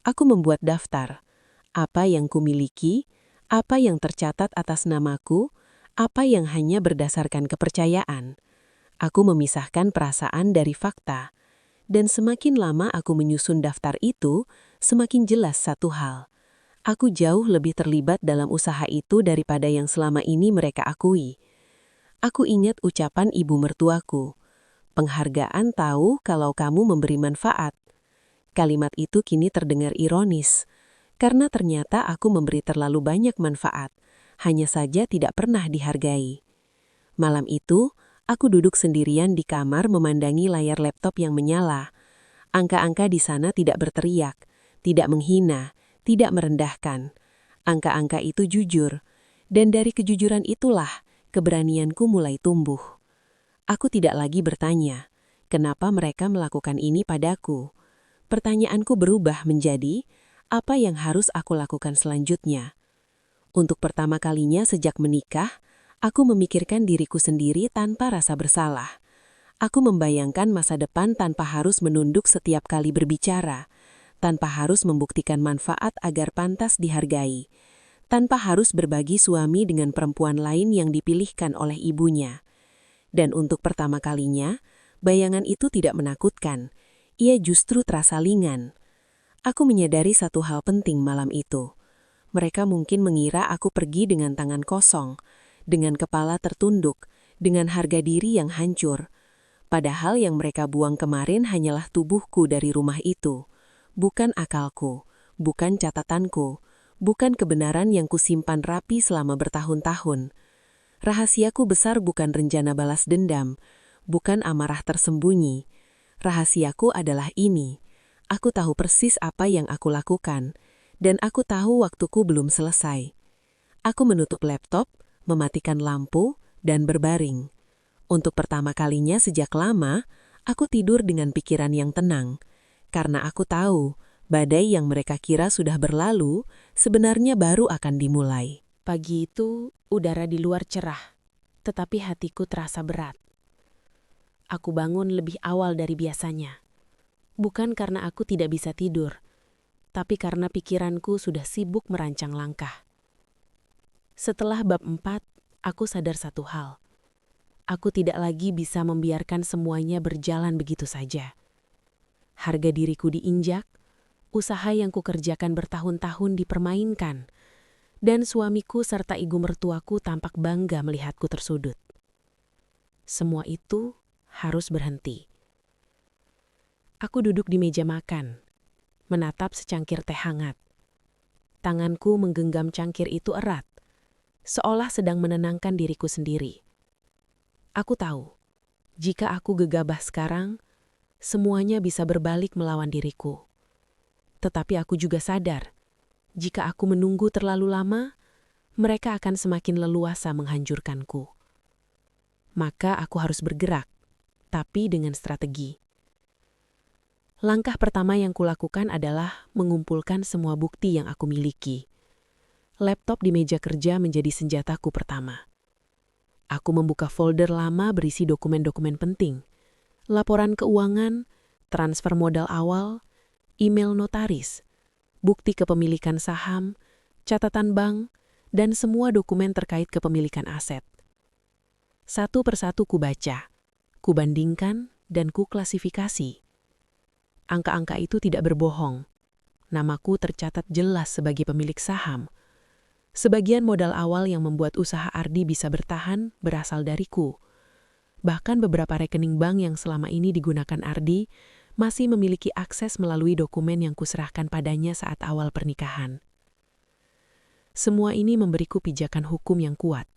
Speaker 1: Aku membuat daftar, apa yang kumiliki, apa yang tercatat atas namaku, apa yang hanya berdasarkan kepercayaan. Aku memisahkan perasaan dari fakta. Dan semakin lama aku menyusun daftar itu, semakin jelas satu hal. Aku jauh lebih terlibat dalam usaha itu daripada yang selama ini mereka akui. Aku ingat ucapan ibu mertuaku. Penghargaan tahu kalau kamu memberi manfaat. Kalimat itu kini terdengar ironis, karena ternyata aku memberi terlalu banyak manfaat. Hanya saja tidak pernah dihargai. Malam itu, aku duduk sendirian di kamar memandangi layar laptop yang menyala. Angka-angka di sana tidak berteriak, tidak menghina, tidak merendahkan. Angka-angka itu jujur, dan dari kejujuran itulah keberanianku mulai tumbuh. Aku tidak lagi bertanya, kenapa mereka melakukan ini padaku. Pertanyaanku berubah menjadi, apa yang harus aku lakukan selanjutnya? Untuk pertama kalinya sejak menikah, aku memikirkan diriku sendiri tanpa rasa bersalah. Aku membayangkan masa depan tanpa harus menunduk setiap kali berbicara, tanpa harus membuktikan manfaat agar pantas dihargai, tanpa harus berbagi suami dengan perempuan lain yang dipilihkan oleh ibunya. Dan untuk pertama kalinya, bayangan itu tidak menakutkan. Ia justru terasa ringan. Aku menyadari satu hal penting malam itu. Mereka mungkin mengira aku pergi dengan tangan kosong, dengan kepala tertunduk, dengan harga diri yang hancur. Padahal yang mereka buang kemarin hanyalah tubuhku dari rumah itu. Bukan akalku, bukan catatanku, bukan kebenaran yang kusimpan rapi selama bertahun-tahun. Rahasiaku besar bukan rencana balas dendam, bukan amarah tersembunyi. Rahasiaku adalah ini. Aku tahu persis apa yang aku lakukan, dan aku tahu waktuku belum selesai. Aku menutup laptop, mematikan lampu, dan berbaring. Untuk pertama kalinya sejak lama, aku tidur dengan pikiran yang tenang. Karena aku tahu, badai yang mereka kira sudah berlalu, sebenarnya baru akan dimulai.
Speaker 4: Pagi itu, udara di luar cerah, tetapi hatiku terasa berat. Aku bangun lebih awal dari biasanya. Bukan karena aku tidak bisa tidur, tapi karena pikiranku sudah sibuk merancang langkah. Setelah bab 4, aku sadar satu hal. Aku tidak lagi bisa membiarkan semuanya berjalan begitu saja. Harga diriku diinjak, usaha yang kukerjakan bertahun-tahun dipermainkan, dan suamiku serta ibu mertuaku tampak bangga melihatku tersudut. Semua itu harus berhenti. Aku duduk di meja makan, menatap secangkir teh hangat. Tanganku menggenggam cangkir itu erat, seolah sedang menenangkan diriku sendiri. Aku tahu, jika aku gegabah sekarang, semuanya bisa berbalik melawan diriku. Tetapi aku juga sadar, jika aku menunggu terlalu lama, mereka akan semakin leluasa menghancurkanku. Maka aku harus bergerak, tapi dengan strategi. Langkah pertama yang kulakukan adalah mengumpulkan semua bukti yang aku miliki. Laptop di meja kerja menjadi senjataku pertama. Aku membuka folder lama berisi dokumen-dokumen penting, laporan keuangan, transfer modal awal, email notaris, bukti kepemilikan saham, catatan bank, dan semua dokumen terkait kepemilikan aset. Satu persatu kubaca, kubandingkan, dan kuklasifikasi. Angka-angka itu tidak berbohong. Namaku tercatat jelas sebagai pemilik saham. Sebagian modal awal yang membuat usaha Ardi bisa bertahan berasal dariku. Bahkan beberapa rekening bank yang selama ini digunakan Ardi masih memiliki akses melalui dokumen yang kuserahkan padanya saat awal pernikahan. Semua ini memberiku pijakan hukum yang kuat.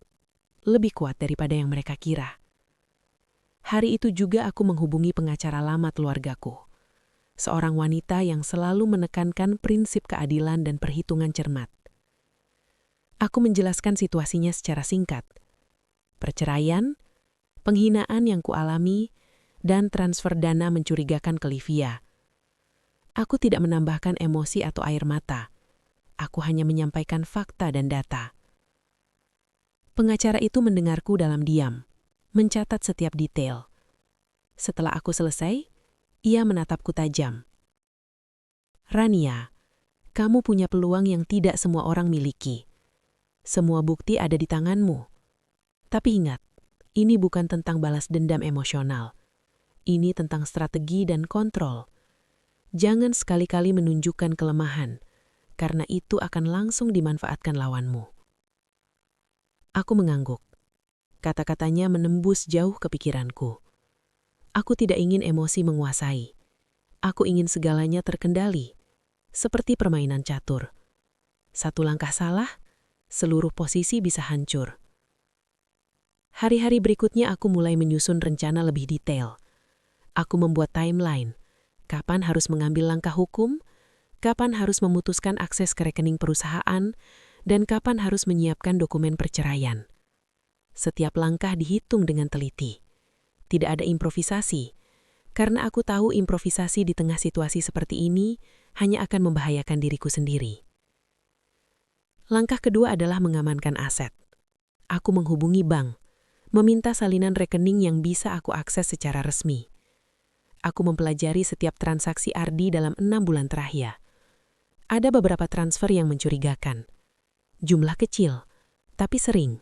Speaker 4: Lebih kuat daripada yang mereka kira. Hari itu juga aku menghubungi pengacara lama keluargaku. Seorang wanita yang selalu menekankan prinsip keadilan dan perhitungan cermat. Aku menjelaskan situasinya secara singkat. Perceraian, penghinaan yang kualami, dan transfer dana mencurigakan ke Livia. Aku tidak menambahkan emosi atau air mata. Aku hanya menyampaikan fakta dan data. Pengacara itu mendengarku dalam diam, mencatat setiap detail. Setelah aku selesai, ia menatapku tajam. Rania, kamu punya peluang yang tidak semua orang miliki. Semua bukti ada di tanganmu. Tapi ingat, ini bukan tentang balas dendam emosional. Ini tentang strategi dan kontrol. Jangan sekali-kali menunjukkan kelemahan, karena itu akan langsung dimanfaatkan lawanmu. Aku mengangguk. Kata-katanya menembus jauh ke pikiranku. Aku tidak ingin emosi menguasai. Aku ingin segalanya terkendali, seperti permainan catur. Satu langkah salah, seluruh posisi bisa hancur. Hari-hari berikutnya aku mulai menyusun rencana lebih detail. Aku membuat timeline, kapan harus mengambil langkah hukum, kapan harus memutuskan akses ke rekening perusahaan, dan kapan harus menyiapkan dokumen perceraian. Setiap langkah dihitung dengan teliti. Tidak ada improvisasi, karena aku tahu improvisasi di tengah situasi seperti ini hanya akan membahayakan diriku sendiri. Langkah kedua adalah mengamankan aset. Aku menghubungi bank,
Speaker 1: meminta salinan rekening yang bisa aku akses secara resmi. Aku mempelajari setiap transaksi Ardi dalam 6 bulan terakhir. Ada beberapa transfer yang mencurigakan. Jumlah kecil, tapi sering.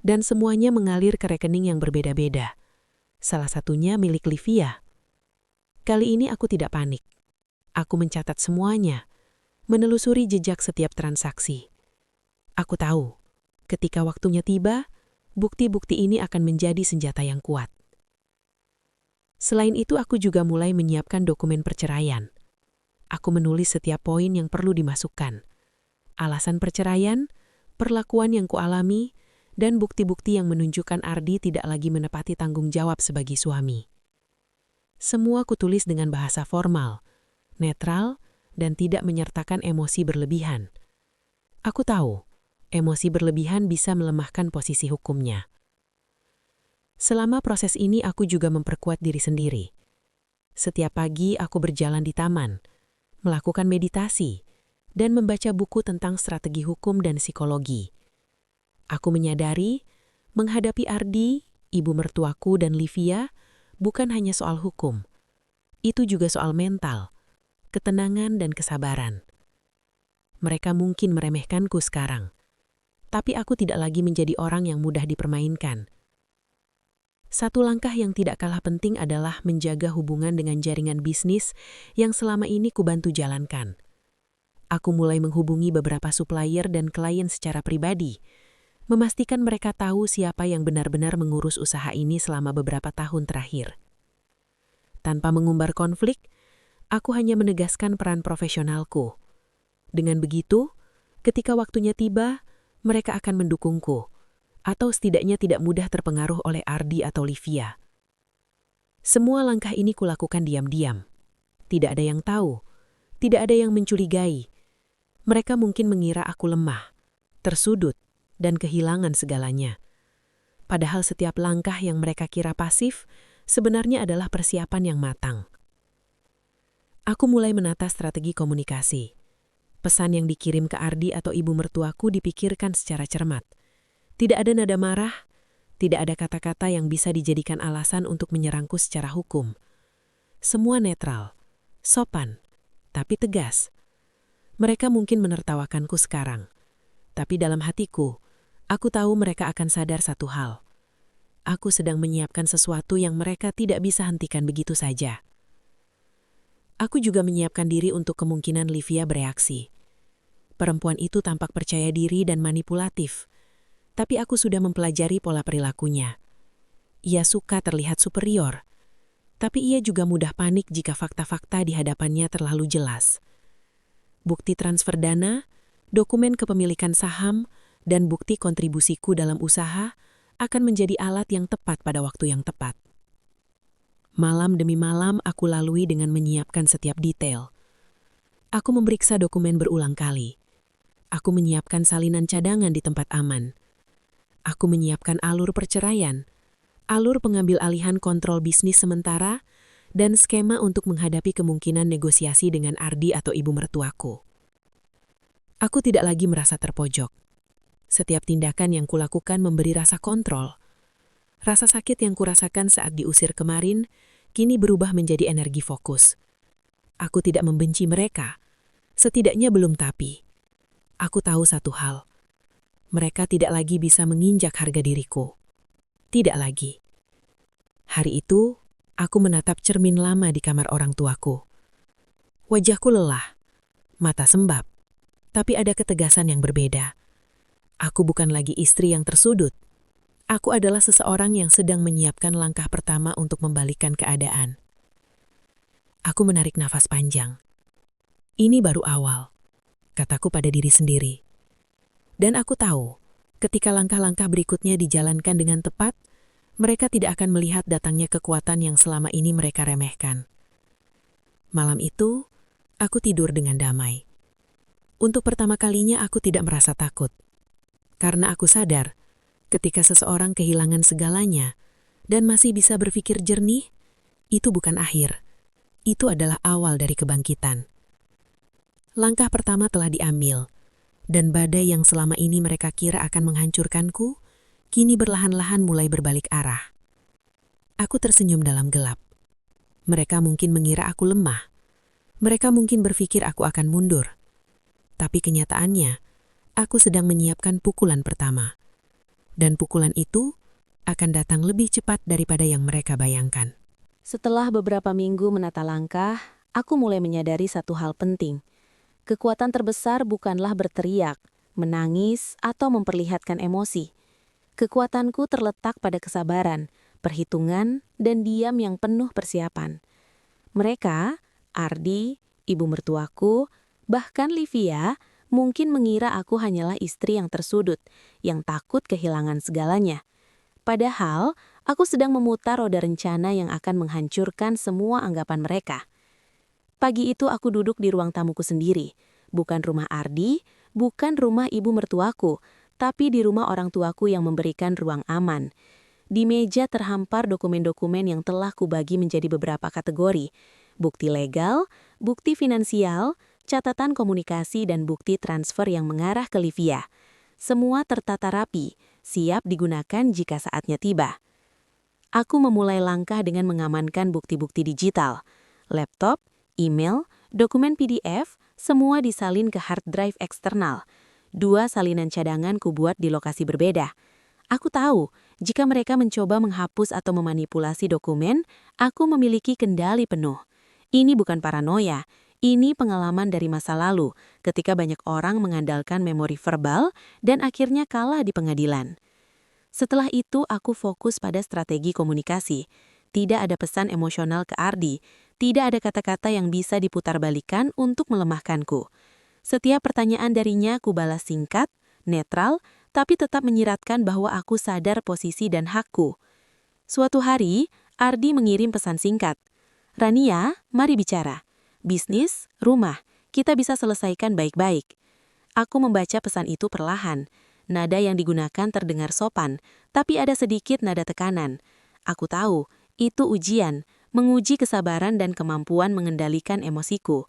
Speaker 1: Dan semuanya mengalir ke rekening yang berbeda-beda. Salah satunya milik Livia. Kali ini aku tidak panik. Aku mencatat semuanya, menelusuri jejak setiap transaksi. Aku tahu, ketika waktunya tiba, bukti-bukti ini akan menjadi senjata yang kuat. Selain itu, aku juga mulai menyiapkan dokumen perceraian. Aku menulis setiap poin yang perlu dimasukkan. Alasan perceraian, perlakuan yang kualami, dan bukti-bukti yang menunjukkan Ardi tidak lagi menepati tanggung jawab sebagai suami. Semua kutulis dengan bahasa formal, netral, dan tidak menyertakan emosi berlebihan. Aku tahu, emosi berlebihan bisa melemahkan posisi hukumnya. Selama proses ini aku juga memperkuat diri sendiri. Setiap pagi aku berjalan di taman, melakukan meditasi, dan membaca buku tentang strategi hukum dan psikologi. Aku menyadari, menghadapi Ardi, ibu mertuaku dan Livia, bukan hanya soal hukum. Itu juga soal mental, ketenangan dan kesabaran. Mereka mungkin meremehkanku sekarang, tapi aku tidak lagi menjadi orang yang mudah dipermainkan. Satu langkah yang tidak kalah penting adalah menjaga hubungan dengan jaringan bisnis yang selama ini kubantu jalankan. Aku mulai menghubungi beberapa supplier dan klien secara pribadi, memastikan mereka tahu siapa yang benar-benar mengurus usaha ini selama beberapa tahun terakhir. Tanpa mengumbar konflik, aku hanya menegaskan peran profesionalku. Dengan begitu, ketika waktunya tiba, mereka akan mendukungku, atau setidaknya tidak mudah terpengaruh oleh Ardi atau Livia. Semua langkah ini kulakukan diam-diam. Tidak ada yang tahu, tidak ada yang mencurigai. Mereka mungkin mengira aku lemah, tersudut, dan kehilangan segalanya. Padahal setiap langkah yang mereka kira pasif, sebenarnya adalah persiapan yang matang. Aku mulai menata strategi komunikasi. Pesan yang dikirim ke Ardi atau ibu mertuaku dipikirkan secara cermat. Tidak ada nada marah, tidak ada kata-kata yang bisa dijadikan alasan untuk menyerangku secara hukum. Semua netral, sopan, tapi tegas. Mereka mungkin menertawakanku sekarang, tapi dalam hatiku, aku tahu mereka akan sadar satu hal. Aku sedang menyiapkan sesuatu yang mereka tidak bisa hentikan begitu saja. Aku juga menyiapkan diri untuk kemungkinan Livia bereaksi. Perempuan itu tampak percaya diri dan manipulatif, tapi aku sudah mempelajari pola perilakunya. Ia suka terlihat superior, tapi ia juga mudah panik jika fakta-fakta di hadapannya terlalu jelas. Bukti transfer dana, dokumen kepemilikan saham, dan bukti kontribusiku dalam usaha akan menjadi alat yang tepat pada waktu yang tepat. Malam demi malam aku lalui dengan menyiapkan setiap detail. Aku memeriksa dokumen berulang kali. Aku menyiapkan salinan cadangan di tempat aman. Aku menyiapkan alur perceraian, alur pengambil alihan kontrol bisnis sementara, dan skema untuk menghadapi kemungkinan negosiasi dengan Ardi atau ibu mertuaku. Aku tidak lagi merasa terpojok. Setiap tindakan yang kulakukan memberi rasa kontrol. Rasa sakit yang kurasakan saat diusir kemarin, kini berubah menjadi energi fokus. Aku tidak membenci mereka, setidaknya belum tapi. Aku tahu satu hal. Mereka tidak lagi bisa menginjak harga diriku. Tidak lagi. Hari itu, aku menatap cermin lama di kamar orang tuaku. Wajahku lelah, mata sembab, tapi ada ketegasan yang berbeda. Aku bukan lagi istri yang tersudut. Aku adalah seseorang yang sedang menyiapkan langkah pertama untuk membalikkan keadaan. Aku menarik nafas panjang. Ini baru awal, kataku pada diri sendiri. Dan aku tahu, ketika langkah-langkah berikutnya dijalankan dengan tepat, mereka tidak akan melihat datangnya kekuatan yang selama ini mereka remehkan. Malam itu, aku tidur dengan damai. Untuk pertama kalinya aku tidak merasa takut. Karena aku sadar, ketika seseorang kehilangan segalanya dan masih bisa berpikir jernih, itu bukan akhir. Itu adalah awal dari kebangkitan. Langkah pertama telah diambil, dan badai yang selama ini mereka kira akan menghancurkanku,
Speaker 2: kini berlahan-lahan mulai berbalik arah. Aku tersenyum dalam gelap. Mereka mungkin mengira aku lemah. Mereka mungkin berpikir aku akan mundur. Tapi kenyataannya, aku sedang menyiapkan pukulan pertama. Dan pukulan itu akan datang lebih cepat daripada yang mereka bayangkan.
Speaker 4: Setelah beberapa minggu menata langkah, aku mulai menyadari satu hal penting. Kekuatan terbesar bukanlah berteriak, menangis, atau memperlihatkan emosi. Kekuatanku terletak pada kesabaran, perhitungan, dan diam yang penuh persiapan. Mereka, Ardi, ibu mertuaku, bahkan Livia, mungkin mengira aku hanyalah istri yang tersudut, yang takut kehilangan segalanya. Padahal, aku sedang memutar roda rencana yang akan menghancurkan semua anggapan mereka. Pagi itu aku duduk di ruang tamuku sendiri, bukan rumah Ardi, bukan rumah ibu mertuaku, tapi di rumah orang tuaku yang memberikan ruang aman. Di meja terhampar dokumen-dokumen yang telah kubagi menjadi beberapa kategori, bukti legal, bukti finansial, catatan komunikasi, dan bukti transfer yang mengarah ke Livia. Semua tertata rapi, siap digunakan jika saatnya tiba. Aku memulai langkah dengan mengamankan bukti-bukti digital. Laptop, email, dokumen PDF, semua disalin ke hard drive eksternal. 2 salinan cadangan kubuat di lokasi berbeda. Aku tahu, jika mereka mencoba menghapus atau memanipulasi dokumen, aku memiliki kendali penuh. Ini bukan paranoia, ini pengalaman dari masa lalu, ketika banyak orang mengandalkan memori verbal dan akhirnya kalah di pengadilan. Setelah itu, aku fokus pada strategi komunikasi. Tidak ada pesan emosional ke Ardi, tidak ada kata-kata yang bisa diputarbalikkan untuk melemahkanku. Setiap pertanyaan darinya kubalas singkat, netral, tapi tetap menyiratkan bahwa aku sadar posisi dan hakku. Suatu hari, Ardi mengirim pesan singkat. "Rania, mari bicara. Bisnis, rumah, kita bisa selesaikan baik-baik." Aku membaca pesan itu perlahan. Nada yang digunakan terdengar sopan, tapi ada sedikit nada tekanan. Aku tahu, itu ujian, menguji kesabaran dan kemampuan mengendalikan emosiku.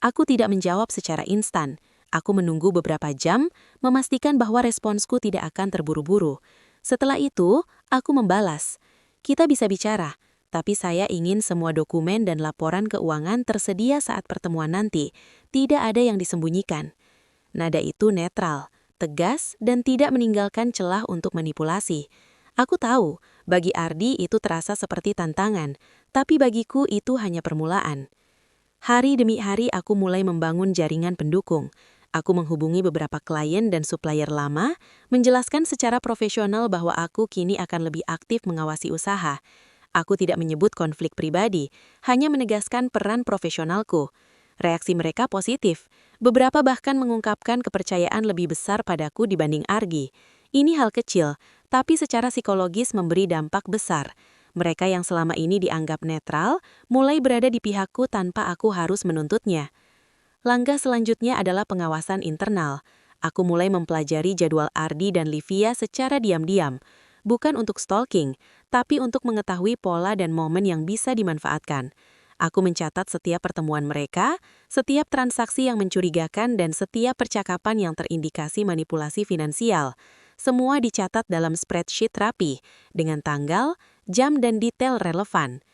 Speaker 4: Aku tidak menjawab secara instan. Aku menunggu beberapa jam, memastikan bahwa responsku tidak akan terburu-buru. Setelah itu, aku membalas. "Kita bisa bicara, tapi saya ingin semua dokumen dan laporan keuangan tersedia saat pertemuan nanti. Tidak ada yang disembunyikan." Nada itu netral, tegas, dan tidak meninggalkan celah untuk manipulasi. Aku tahu, bagi Ardi itu terasa seperti tantangan, tapi bagiku itu hanya permulaan. Hari demi hari aku mulai membangun jaringan pendukung. Aku menghubungi beberapa klien dan supplier lama, menjelaskan secara profesional bahwa aku kini akan lebih aktif mengawasi usaha. Aku tidak menyebut konflik pribadi, hanya menegaskan peran profesionalku. Reaksi mereka positif. Beberapa bahkan mengungkapkan kepercayaan lebih besar padaku dibanding Argi. Ini hal kecil, tapi secara psikologis memberi dampak besar. Mereka yang selama ini dianggap netral, mulai berada di pihakku tanpa aku harus menuntutnya. Langkah selanjutnya adalah pengawasan internal. Aku mulai mempelajari jadwal Ardi dan Livia secara diam-diam. Bukan untuk stalking, tapi untuk mengetahui pola dan momen yang bisa dimanfaatkan. Aku mencatat setiap pertemuan mereka, setiap transaksi yang mencurigakan, dan setiap percakapan yang terindikasi manipulasi finansial. Semua dicatat dalam spreadsheet rapi, dengan tanggal, jam, dan detail relevan.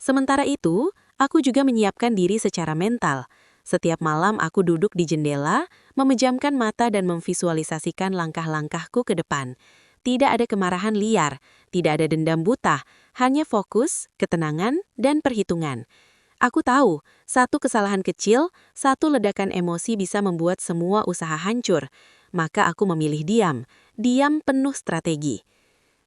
Speaker 4: Sementara itu, aku juga menyiapkan diri secara mental. Setiap malam aku duduk di jendela, memejamkan mata dan memvisualisasikan langkah-langkahku ke depan. Tidak ada kemarahan liar, tidak ada dendam buta, hanya fokus, ketenangan, dan perhitungan. Aku tahu, satu kesalahan kecil, satu ledakan emosi bisa membuat semua usaha hancur. Maka aku memilih diam penuh strategi.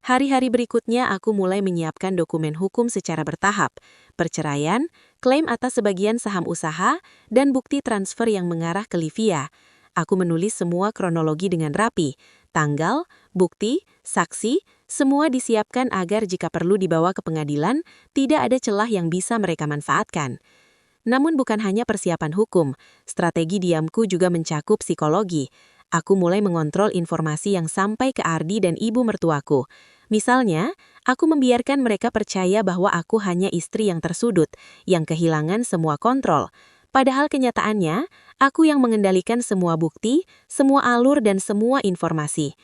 Speaker 4: Hari-hari berikutnya aku mulai menyiapkan dokumen hukum secara bertahap, perceraian, klaim atas sebagian saham usaha, dan bukti transfer yang mengarah ke Livia. Aku menulis semua kronologi dengan rapi, tanggal, bukti, saksi, semua disiapkan agar jika perlu dibawa ke pengadilan, tidak ada celah yang bisa mereka manfaatkan. Namun bukan hanya persiapan hukum, strategi diamku juga mencakup psikologi. Aku mulai mengontrol informasi yang sampai ke Ardi dan ibu mertuaku. Misalnya, aku membiarkan mereka percaya bahwa aku hanya istri yang tersudut, yang kehilangan semua kontrol. Padahal kenyataannya, aku yang mengendalikan semua bukti, semua alur, dan semua informasi.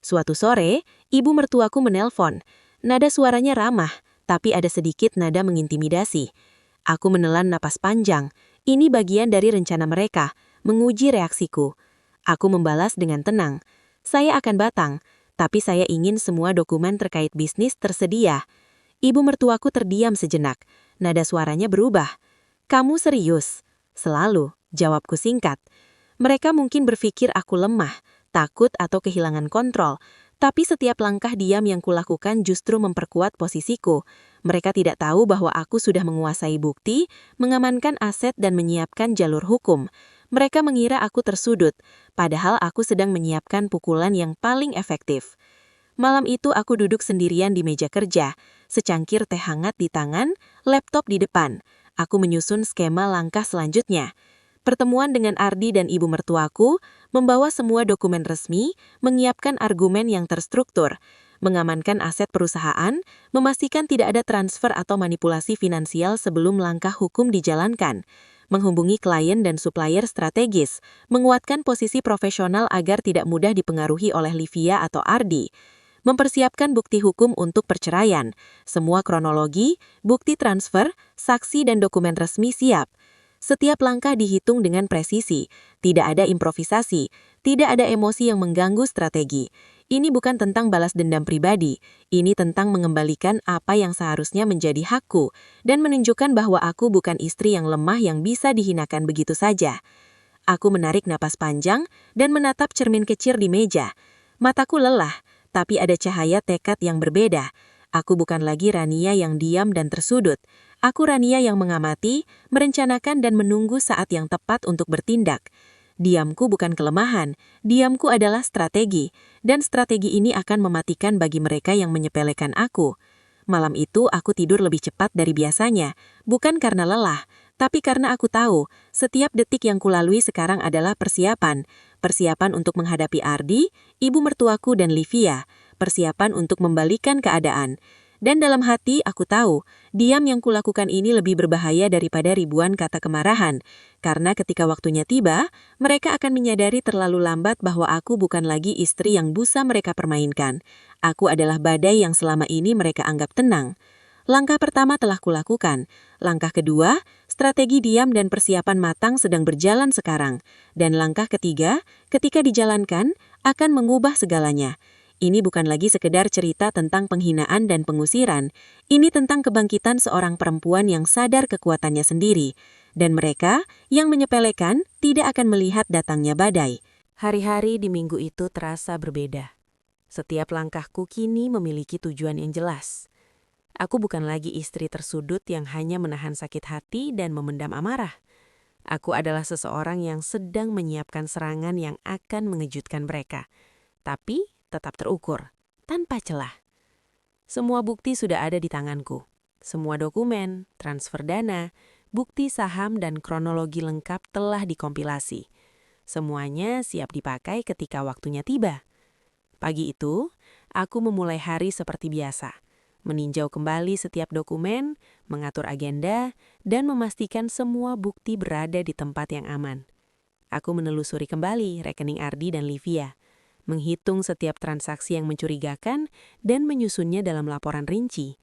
Speaker 3: Suatu sore, ibu mertuaku menelpon. Nada suaranya ramah, tapi ada sedikit nada mengintimidasi. Aku menelan napas panjang. Ini bagian dari rencana mereka, menguji reaksiku. Aku membalas dengan tenang. Saya akan batang, tapi saya ingin semua dokumen terkait bisnis tersedia. Ibu mertuaku terdiam sejenak. Nada suaranya berubah. Kamu serius? Selalu, jawabku singkat. Mereka mungkin berpikir aku lemah, takut atau kehilangan kontrol, tapi setiap langkah diam yang kulakukan justru memperkuat posisiku. Mereka tidak tahu bahwa aku sudah menguasai bukti, mengamankan aset dan menyiapkan jalur hukum. Mereka mengira aku tersudut, padahal aku sedang menyiapkan pukulan yang paling efektif. Malam itu aku duduk sendirian di meja kerja, secangkir teh hangat di tangan, laptop di depan. Aku menyusun skema langkah selanjutnya. Pertemuan dengan Ardi dan ibu mertuaku, membawa semua dokumen resmi, menyiapkan argumen yang terstruktur, mengamankan aset perusahaan, memastikan tidak ada transfer atau manipulasi finansial sebelum langkah hukum dijalankan, menghubungi klien dan supplier strategis, menguatkan posisi profesional agar tidak mudah dipengaruhi oleh Livia atau Ardi, mempersiapkan bukti hukum untuk perceraian, semua kronologi, bukti transfer, saksi dan dokumen resmi siap. Setiap langkah dihitung dengan presisi, tidak ada improvisasi, tidak ada emosi yang mengganggu strategi. Ini bukan tentang balas dendam pribadi, ini tentang mengembalikan apa yang seharusnya menjadi hakku, dan menunjukkan bahwa aku bukan istri yang lemah yang bisa dihinakan begitu saja. Aku menarik napas panjang dan menatap cermin kecil di meja. Mataku lelah, tapi ada cahaya tekad yang berbeda. Aku bukan lagi Rania yang diam dan tersudut. Aku Rania yang mengamati, merencanakan dan menunggu saat yang tepat untuk bertindak. Diamku bukan kelemahan, diamku adalah strategi, dan strategi ini akan mematikan bagi mereka yang menyepelekan aku. Malam itu aku tidur lebih cepat dari biasanya, bukan karena lelah, tapi karena aku tahu, setiap detik yang kulalui sekarang adalah persiapan. Persiapan untuk menghadapi Ardi, ibu mertuaku dan Livia. Persiapan untuk membalikan keadaan. Dan dalam hati aku tahu, diam yang kulakukan ini lebih berbahaya daripada ribuan kata kemarahan. Karena ketika waktunya tiba, mereka akan menyadari terlalu lambat bahwa aku bukan lagi istri yang busa mereka permainkan. Aku adalah badai yang selama ini mereka anggap tenang. Langkah pertama telah kulakukan. Langkah kedua, strategi diam dan persiapan matang sedang berjalan sekarang. Dan langkah ketiga, ketika dijalankan, akan mengubah segalanya. Ini bukan lagi sekedar cerita tentang penghinaan dan pengusiran. Ini tentang kebangkitan seorang perempuan yang sadar kekuatannya sendiri. Dan mereka yang menyepelekan tidak akan melihat datangnya badai.
Speaker 1: Hari-hari di minggu itu terasa berbeda. Setiap langkahku kini memiliki tujuan yang jelas. Aku bukan lagi istri tersudut yang hanya menahan sakit hati dan memendam amarah. Aku adalah seseorang yang sedang menyiapkan serangan yang akan mengejutkan mereka. Tapi tetap terukur, tanpa celah. Semua bukti sudah ada di tanganku. Semua dokumen, transfer dana, bukti saham dan kronologi lengkap telah dikompilasi. Semuanya siap dipakai ketika waktunya tiba. Pagi itu, aku memulai hari seperti biasa. Meninjau kembali setiap dokumen, mengatur agenda, dan memastikan semua bukti berada di tempat yang aman. Aku menelusuri kembali rekening Ardi dan Livia, menghitung setiap transaksi yang mencurigakan dan menyusunnya dalam laporan rinci.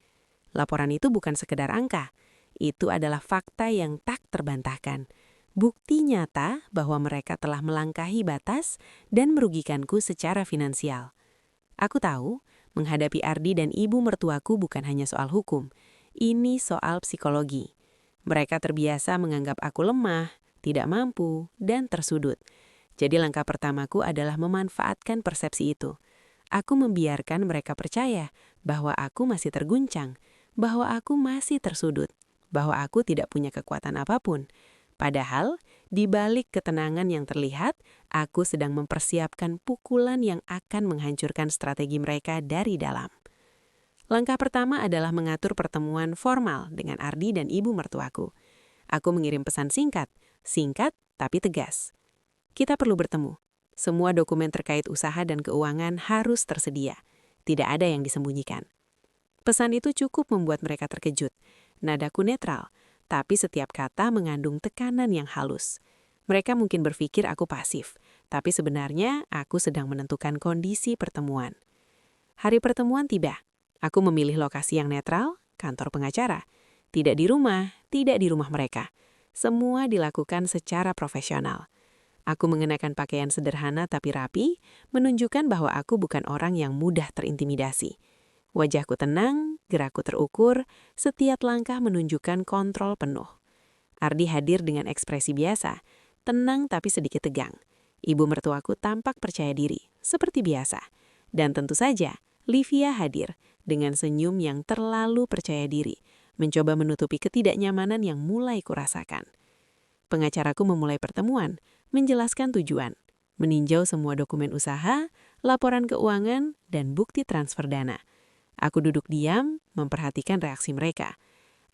Speaker 1: Laporan itu bukan sekedar angka, itu adalah fakta yang tak terbantahkan. Bukti nyata bahwa mereka telah melangkahi batas dan merugikanku secara finansial. Aku tahu, menghadapi Ardi dan ibu mertuaku bukan hanya soal hukum, ini soal psikologi. Mereka terbiasa menganggap aku lemah, tidak mampu, dan tersudut. Jadi langkah pertamaku adalah memanfaatkan persepsi itu. Aku membiarkan mereka percaya bahwa aku masih terguncang, bahwa aku masih tersudut, bahwa aku tidak punya kekuatan apapun. Padahal, di balik ketenangan yang terlihat, aku sedang mempersiapkan pukulan yang akan menghancurkan strategi mereka dari dalam. Langkah pertama adalah mengatur pertemuan formal dengan Ardi dan ibu mertuaku. Aku mengirim pesan singkat tapi tegas. Kita perlu bertemu. Semua dokumen terkait usaha dan keuangan harus tersedia. Tidak ada yang disembunyikan. Pesan itu cukup membuat mereka terkejut. Nadaku netral, tapi setiap kata mengandung tekanan yang halus. Mereka mungkin berpikir aku pasif, Tapi sebenarnya aku sedang menentukan kondisi pertemuan. Hari pertemuan tiba. Aku memilih lokasi yang netral, kantor pengacara. Tidak di rumah, tidak di rumah mereka. Semua dilakukan secara profesional. Aku mengenakan pakaian sederhana tapi rapi, menunjukkan bahwa aku bukan orang yang mudah terintimidasi. Wajahku tenang, gerakku terukur, setiap langkah menunjukkan kontrol penuh. Ardi hadir dengan ekspresi biasa, tenang tapi sedikit tegang. Ibu mertuaku tampak percaya diri, seperti biasa. Dan tentu saja, Livia hadir dengan senyum yang terlalu percaya diri, mencoba menutupi ketidaknyamanan yang mulai kurasakan. Pengacaraku memulai pertemuan, menjelaskan tujuan, meninjau semua dokumen usaha, laporan keuangan, dan bukti transfer dana. Aku duduk diam, memperhatikan reaksi mereka.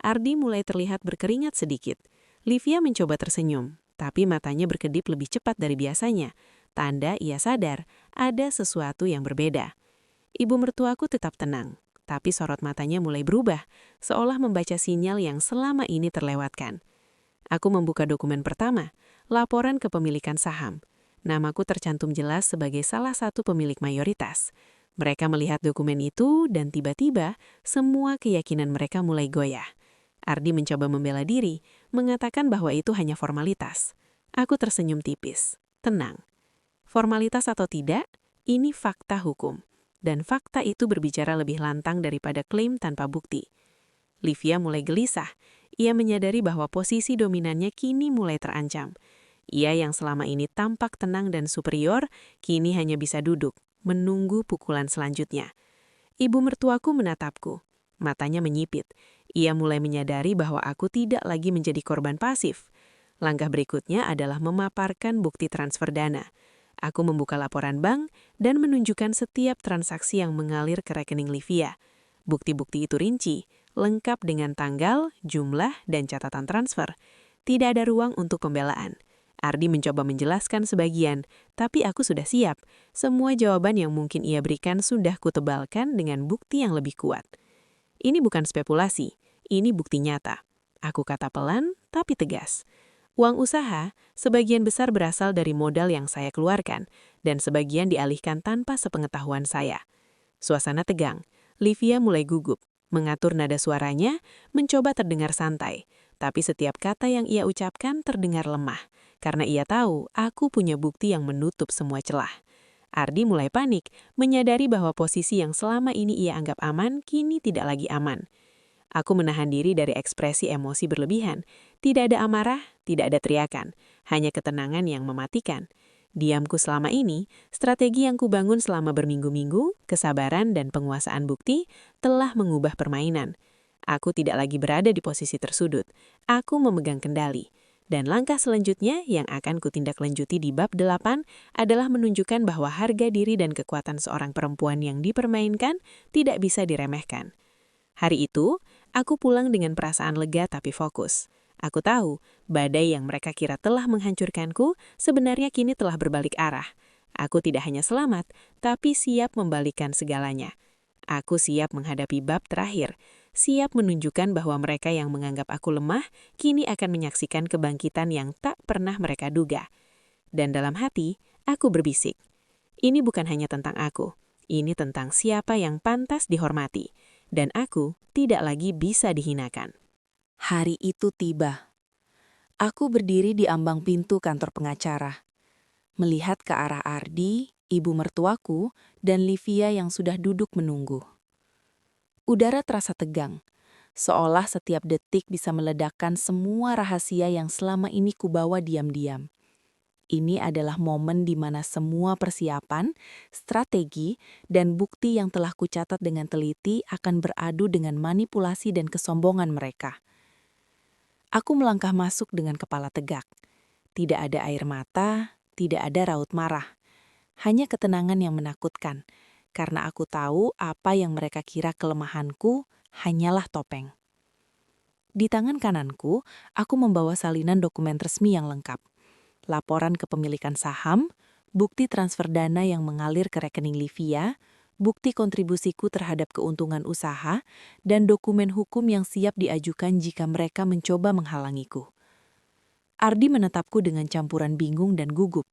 Speaker 1: Ardi mulai terlihat berkeringat sedikit. Livia mencoba tersenyum, tapi matanya berkedip lebih cepat dari biasanya. Tanda ia sadar ada sesuatu yang berbeda. Ibu mertuaku tetap tenang, tapi sorot matanya mulai berubah, seolah membaca sinyal yang selama ini terlewatkan. Aku membuka dokumen pertama, laporan kepemilikan saham. Namaku tercantum jelas sebagai salah satu pemilik mayoritas. Mereka melihat dokumen itu dan tiba-tiba semua keyakinan mereka mulai goyah. Ardi mencoba membela diri, mengatakan bahwa itu hanya formalitas. Aku tersenyum tipis. Tenang. Formalitas atau tidak, ini fakta hukum. Dan fakta itu berbicara lebih lantang daripada klaim tanpa bukti. Livia mulai gelisah. Ia menyadari bahwa posisi dominannya kini mulai terancam. Ia yang selama ini tampak tenang dan superior, kini hanya bisa duduk, menunggu pukulan selanjutnya. Ibu mertuaku menatapku. Matanya menyipit. Ia mulai menyadari bahwa aku tidak lagi menjadi korban pasif. Langkah berikutnya adalah memaparkan bukti transfer dana. Aku membuka laporan bank dan menunjukkan setiap transaksi yang mengalir ke rekening Livia. Bukti-bukti itu rinci, lengkap dengan tanggal, jumlah, dan catatan transfer. Tidak ada ruang untuk pembelaan. Ardi mencoba menjelaskan sebagian, tapi aku sudah siap. Semua jawaban yang mungkin ia berikan sudah kutebalkan dengan bukti yang lebih kuat. Ini bukan spekulasi, ini bukti nyata. Aku kata pelan, tapi tegas. Uang usaha, sebagian besar berasal dari modal yang saya keluarkan, dan sebagian dialihkan tanpa sepengetahuan saya. Suasana tegang. Livia mulai gugup, mengatur nada suaranya, mencoba terdengar santai. Tapi setiap kata yang ia ucapkan terdengar lemah, karena ia tahu aku punya bukti yang menutup semua celah. Ardi mulai panik, menyadari bahwa posisi yang selama ini ia anggap aman, kini tidak lagi aman. Aku menahan diri dari ekspresi emosi berlebihan. Tidak ada amarah, tidak ada teriakan, hanya ketenangan yang mematikan. Diamku selama ini, strategi yang kubangun selama berminggu-minggu, kesabaran dan penguasaan bukti, telah mengubah permainan. Aku tidak lagi berada di posisi tersudut. Aku memegang kendali. Dan langkah selanjutnya yang akan kutindaklanjuti di bab 8 adalah menunjukkan bahwa harga diri dan kekuatan seorang perempuan yang dipermainkan tidak bisa diremehkan. Hari itu, aku pulang dengan perasaan lega tapi fokus. Aku tahu, badai yang mereka kira telah menghancurkanku sebenarnya kini telah berbalik arah. Aku tidak hanya selamat, tapi siap membalikkan segalanya. Aku siap menghadapi bab terakhir, siap menunjukkan bahwa mereka yang menganggap aku lemah kini akan menyaksikan kebangkitan yang tak pernah mereka duga. Dan dalam hati, aku berbisik. Ini bukan hanya tentang aku, ini tentang siapa yang pantas dihormati. Dan aku tidak lagi bisa dihinakan.
Speaker 5: Hari itu tiba. Aku berdiri di ambang pintu kantor pengacara, melihat ke arah Ardi, ibu mertuaku, dan Livia yang sudah duduk menunggu. Udara terasa tegang, seolah setiap detik bisa meledakkan semua rahasia yang selama ini kubawa diam-diam. Ini adalah momen di mana semua persiapan, strategi, dan bukti yang telah kucatat dengan teliti akan beradu dengan manipulasi dan kesombongan mereka. Aku melangkah masuk dengan kepala tegak. Tidak ada air mata, tidak ada raut marah. Hanya ketenangan yang menakutkan, karena aku tahu apa yang mereka kira kelemahanku hanyalah topeng. Di tangan kananku, aku membawa salinan dokumen resmi yang lengkap. Laporan kepemilikan saham, bukti transfer dana yang mengalir ke rekening Livia, bukti kontribusiku terhadap keuntungan usaha, dan dokumen hukum yang siap diajukan jika mereka mencoba menghalangiku. Ardi menatapku dengan campuran bingung dan gugup.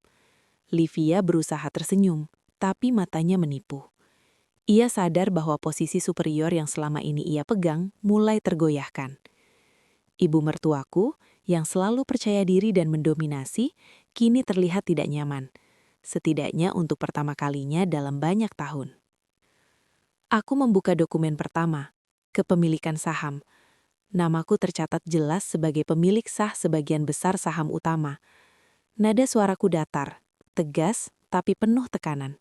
Speaker 3: Livia berusaha tersenyum, tapi matanya menipu. Ia sadar bahwa posisi superior yang selama ini ia pegang mulai tergoyahkan. Ibu mertuaku, yang selalu percaya diri dan mendominasi, kini terlihat tidak nyaman. Setidaknya untuk pertama kalinya dalam banyak tahun. Aku membuka dokumen pertama, kepemilikan saham. Namaku tercatat jelas sebagai pemilik sah sebagian besar saham utama. Nada suaraku datar, tegas, tapi penuh tekanan.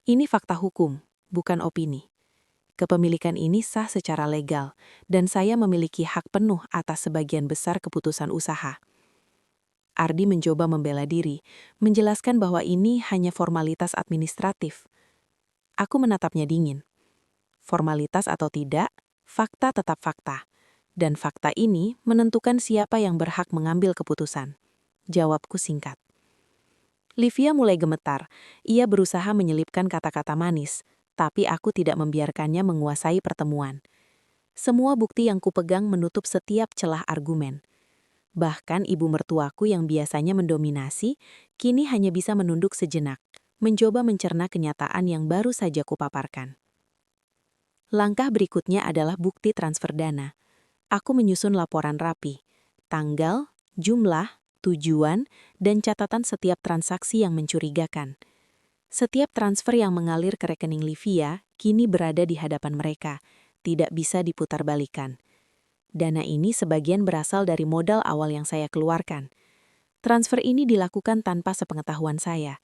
Speaker 3: Ini fakta hukum, bukan opini. Kepemilikan ini sah secara legal, dan saya memiliki hak penuh atas sebagian besar keputusan usaha. Ardi mencoba membela diri, menjelaskan bahwa ini hanya formalitas administratif. Aku menatapnya dingin. Formalitas atau tidak, fakta tetap fakta. Dan fakta ini menentukan siapa yang berhak mengambil keputusan. Jawabku singkat. Livia mulai gemetar. Ia berusaha menyelipkan kata-kata manis, tapi aku tidak membiarkannya menguasai pertemuan. Semua bukti yang kupegang menutup setiap celah argumen. Bahkan ibu mertuaku yang biasanya mendominasi, kini hanya bisa menunduk sejenak, mencoba mencerna kenyataan yang baru saja kupaparkan. Langkah berikutnya adalah bukti transfer dana. Aku menyusun laporan rapi, tanggal, jumlah, tujuan, dan catatan setiap transaksi yang mencurigakan. Setiap transfer yang mengalir ke rekening Livia kini berada di hadapan mereka, tidak bisa diputarbalikkan. Dana ini sebagian berasal dari modal awal yang saya keluarkan. Transfer ini dilakukan tanpa sepengetahuan saya.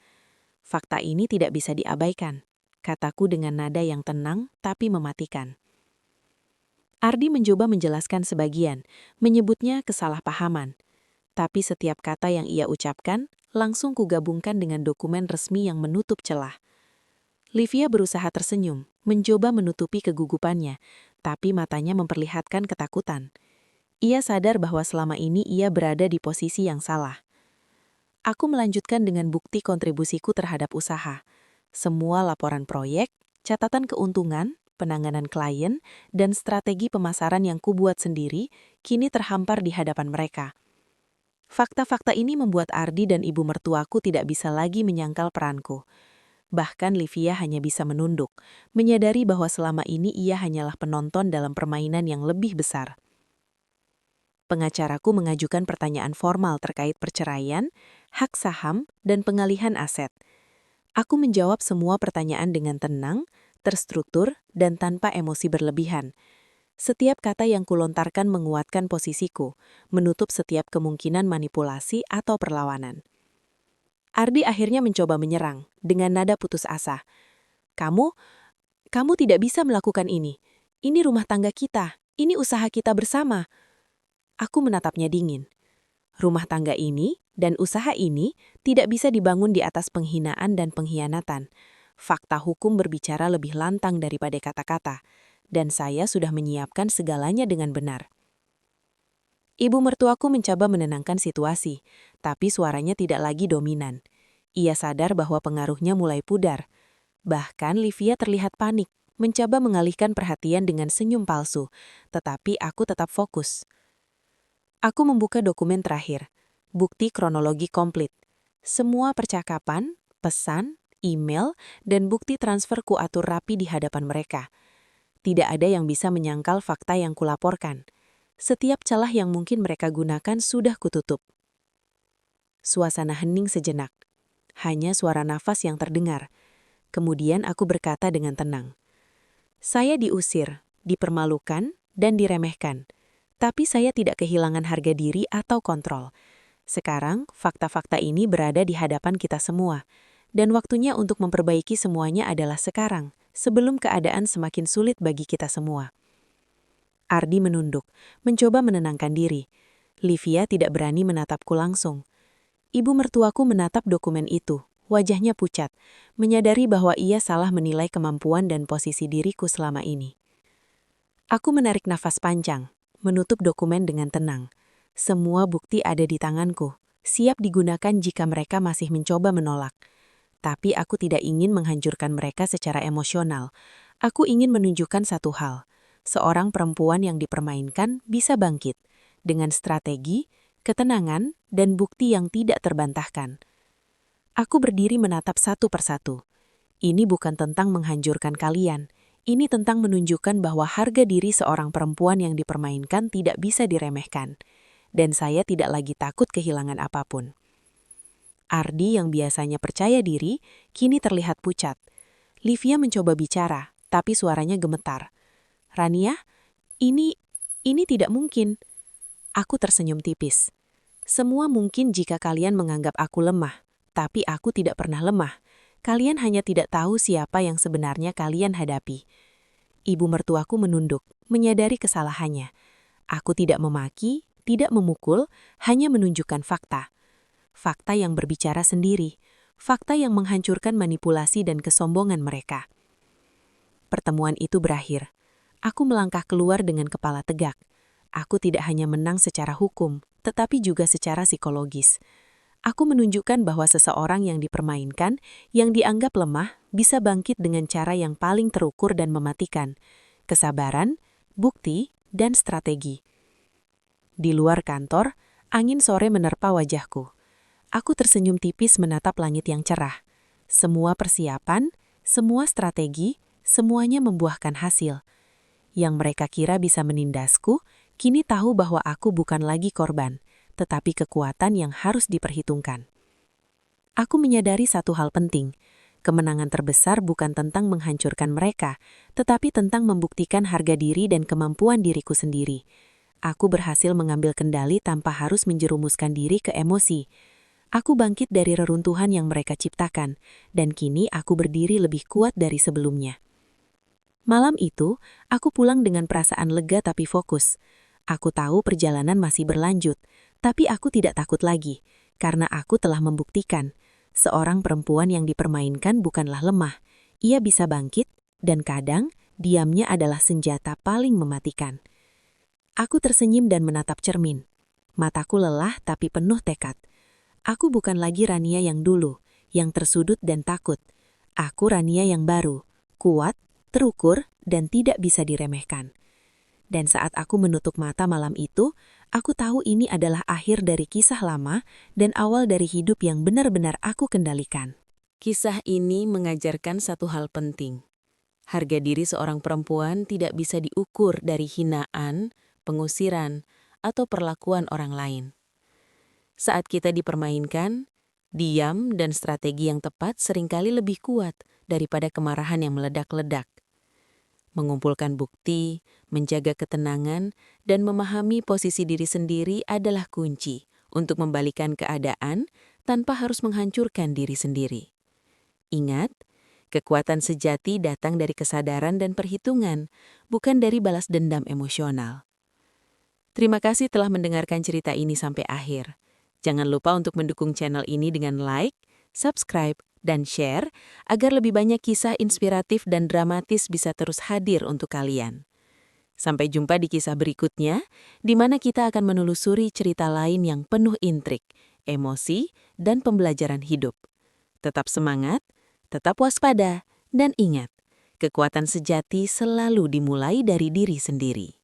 Speaker 3: Fakta ini tidak bisa diabaikan, kataku dengan nada yang tenang tapi mematikan. Ardi mencoba menjelaskan sebagian, menyebutnya kesalahpahaman. Tapi setiap kata yang ia ucapkan langsung kugabungkan dengan dokumen resmi yang menutup celah. Livia berusaha tersenyum, mencoba menutupi kegugupannya, tapi matanya memperlihatkan ketakutan. Ia sadar bahwa selama ini ia berada di posisi yang salah. Aku melanjutkan dengan bukti kontribusiku terhadap usaha. Semua laporan proyek, catatan keuntungan, penanganan klien, dan strategi pemasaran yang kubuat sendiri kini terhampar di hadapan mereka. Fakta-fakta ini membuat Ardi dan ibu mertuaku tidak bisa lagi menyangkal peranku. Bahkan Livia hanya bisa menunduk, menyadari bahwa selama ini ia hanyalah penonton dalam permainan yang lebih besar. Pengacaraku mengajukan pertanyaan formal terkait perceraian, hak saham, dan pengalihan aset. Aku menjawab semua pertanyaan dengan tenang, terstruktur, dan tanpa emosi berlebihan. Setiap kata yang kulontarkan menguatkan posisiku, menutup setiap kemungkinan manipulasi atau perlawanan. Ardi akhirnya mencoba menyerang, dengan nada putus asa. Kamu tidak bisa melakukan ini. Ini rumah tangga kita, ini usaha kita bersama. Aku menatapnya dingin. Rumah tangga ini dan usaha ini tidak bisa dibangun di atas penghinaan dan pengkhianatan. Fakta hukum berbicara lebih lantang daripada kata-kata, dan saya sudah menyiapkan segalanya dengan benar. Ibu mertuaku mencoba menenangkan situasi, tapi suaranya tidak lagi dominan. Ia sadar bahwa pengaruhnya mulai pudar. Bahkan Livia terlihat panik, mencoba mengalihkan perhatian dengan senyum palsu, tetapi aku tetap fokus. Aku membuka dokumen terakhir, bukti kronologi komplit. Semua percakapan, pesan, email, dan bukti transfer kuatur rapi di hadapan mereka. Tidak ada yang bisa menyangkal fakta yang kulaporkan. Setiap celah yang mungkin mereka gunakan sudah kututup. Suasana hening sejenak. Hanya suara nafas yang terdengar. Kemudian aku berkata dengan tenang. Saya diusir, dipermalukan, dan diremehkan. Tapi saya tidak kehilangan harga diri atau kontrol. Sekarang, fakta-fakta ini berada di hadapan kita semua. Dan waktunya untuk memperbaiki semuanya adalah sekarang, sebelum keadaan semakin sulit bagi kita semua. Ardi menunduk, mencoba menenangkan diri. Livia tidak berani menatapku langsung. Ibu mertuaku menatap dokumen itu, wajahnya pucat, menyadari bahwa ia salah menilai kemampuan dan posisi diriku selama ini. Aku menarik nafas panjang, menutup dokumen dengan tenang. Semua bukti ada di tanganku, siap digunakan jika mereka masih mencoba menolak. Tapi aku tidak ingin menghancurkan mereka secara emosional. Aku ingin menunjukkan satu hal. Seorang perempuan yang dipermainkan bisa bangkit, dengan strategi, ketenangan, dan bukti yang tidak terbantahkan. Aku berdiri menatap satu persatu. Ini bukan tentang menghancurkan kalian. Ini tentang menunjukkan bahwa harga diri seorang perempuan yang dipermainkan tidak bisa diremehkan. Dan saya tidak lagi takut kehilangan apapun. Ardi yang biasanya percaya diri, kini terlihat pucat. Livia mencoba bicara, tapi suaranya gemetar. Rania, ini tidak mungkin. Aku tersenyum tipis. Semua mungkin jika kalian menganggap aku lemah, tapi aku tidak pernah lemah. Kalian hanya tidak tahu siapa yang sebenarnya kalian hadapi. Ibu mertuaku menunduk, menyadari kesalahannya. Aku tidak memaki, tidak memukul, hanya menunjukkan fakta. Fakta yang berbicara sendiri, fakta yang menghancurkan manipulasi dan kesombongan mereka. Pertemuan itu berakhir. Aku melangkah keluar dengan kepala tegak. Aku tidak hanya menang secara hukum, tetapi juga secara psikologis. Aku menunjukkan bahwa seseorang yang dipermainkan, yang dianggap lemah, bisa bangkit dengan cara yang paling terukur dan mematikan. Kesabaran, bukti, dan strategi. Di luar kantor, angin sore menerpa wajahku. Aku tersenyum tipis menatap langit yang cerah. Semua persiapan, semua strategi, semuanya membuahkan hasil. Yang mereka kira bisa menindasku, kini tahu bahwa aku bukan lagi korban, tetapi kekuatan yang harus diperhitungkan. Aku menyadari satu hal penting. Kemenangan terbesar bukan tentang menghancurkan mereka, tetapi tentang membuktikan harga diri dan kemampuan diriku sendiri. Aku berhasil mengambil kendali tanpa harus menjerumuskan diri ke emosi. Aku bangkit dari reruntuhan yang mereka ciptakan, dan kini aku berdiri lebih kuat dari sebelumnya. Malam itu, aku pulang dengan perasaan lega tapi fokus. Aku tahu perjalanan masih berlanjut, tapi aku tidak takut lagi, karena aku telah membuktikan, seorang perempuan yang dipermainkan bukanlah lemah. Ia bisa bangkit, dan kadang, diamnya adalah senjata paling mematikan. Aku tersenyum dan menatap cermin. Mataku lelah tapi penuh tekad. Aku bukan lagi Rania yang dulu, yang tersudut dan takut. Aku Rania yang baru, kuat, terukur, dan tidak bisa diremehkan. Dan saat aku menutup mata malam itu, aku tahu ini adalah akhir dari kisah lama dan awal dari hidup yang benar-benar aku kendalikan.
Speaker 4: Kisah ini mengajarkan satu hal penting. Harga diri seorang perempuan tidak bisa diukur dari hinaan, pengusiran, atau perlakuan orang lain. Saat kita dipermainkan, diam dan strategi yang tepat seringkali lebih kuat daripada kemarahan yang meledak-ledak. Mengumpulkan bukti, menjaga ketenangan, dan memahami posisi diri sendiri adalah kunci untuk membalikan keadaan tanpa harus menghancurkan diri sendiri. Ingat, kekuatan sejati datang dari kesadaran dan perhitungan, bukan dari balas dendam emosional. Terima kasih telah mendengarkan cerita ini sampai akhir. Jangan lupa untuk mendukung channel ini dengan like, subscribe, dan share agar lebih banyak kisah inspiratif dan dramatis bisa terus hadir untuk kalian. Sampai jumpa di kisah berikutnya, di mana kita akan menelusuri cerita lain yang penuh intrik, emosi, dan pembelajaran hidup. Tetap semangat, tetap waspada, dan ingat, kekuatan sejati selalu dimulai dari diri sendiri.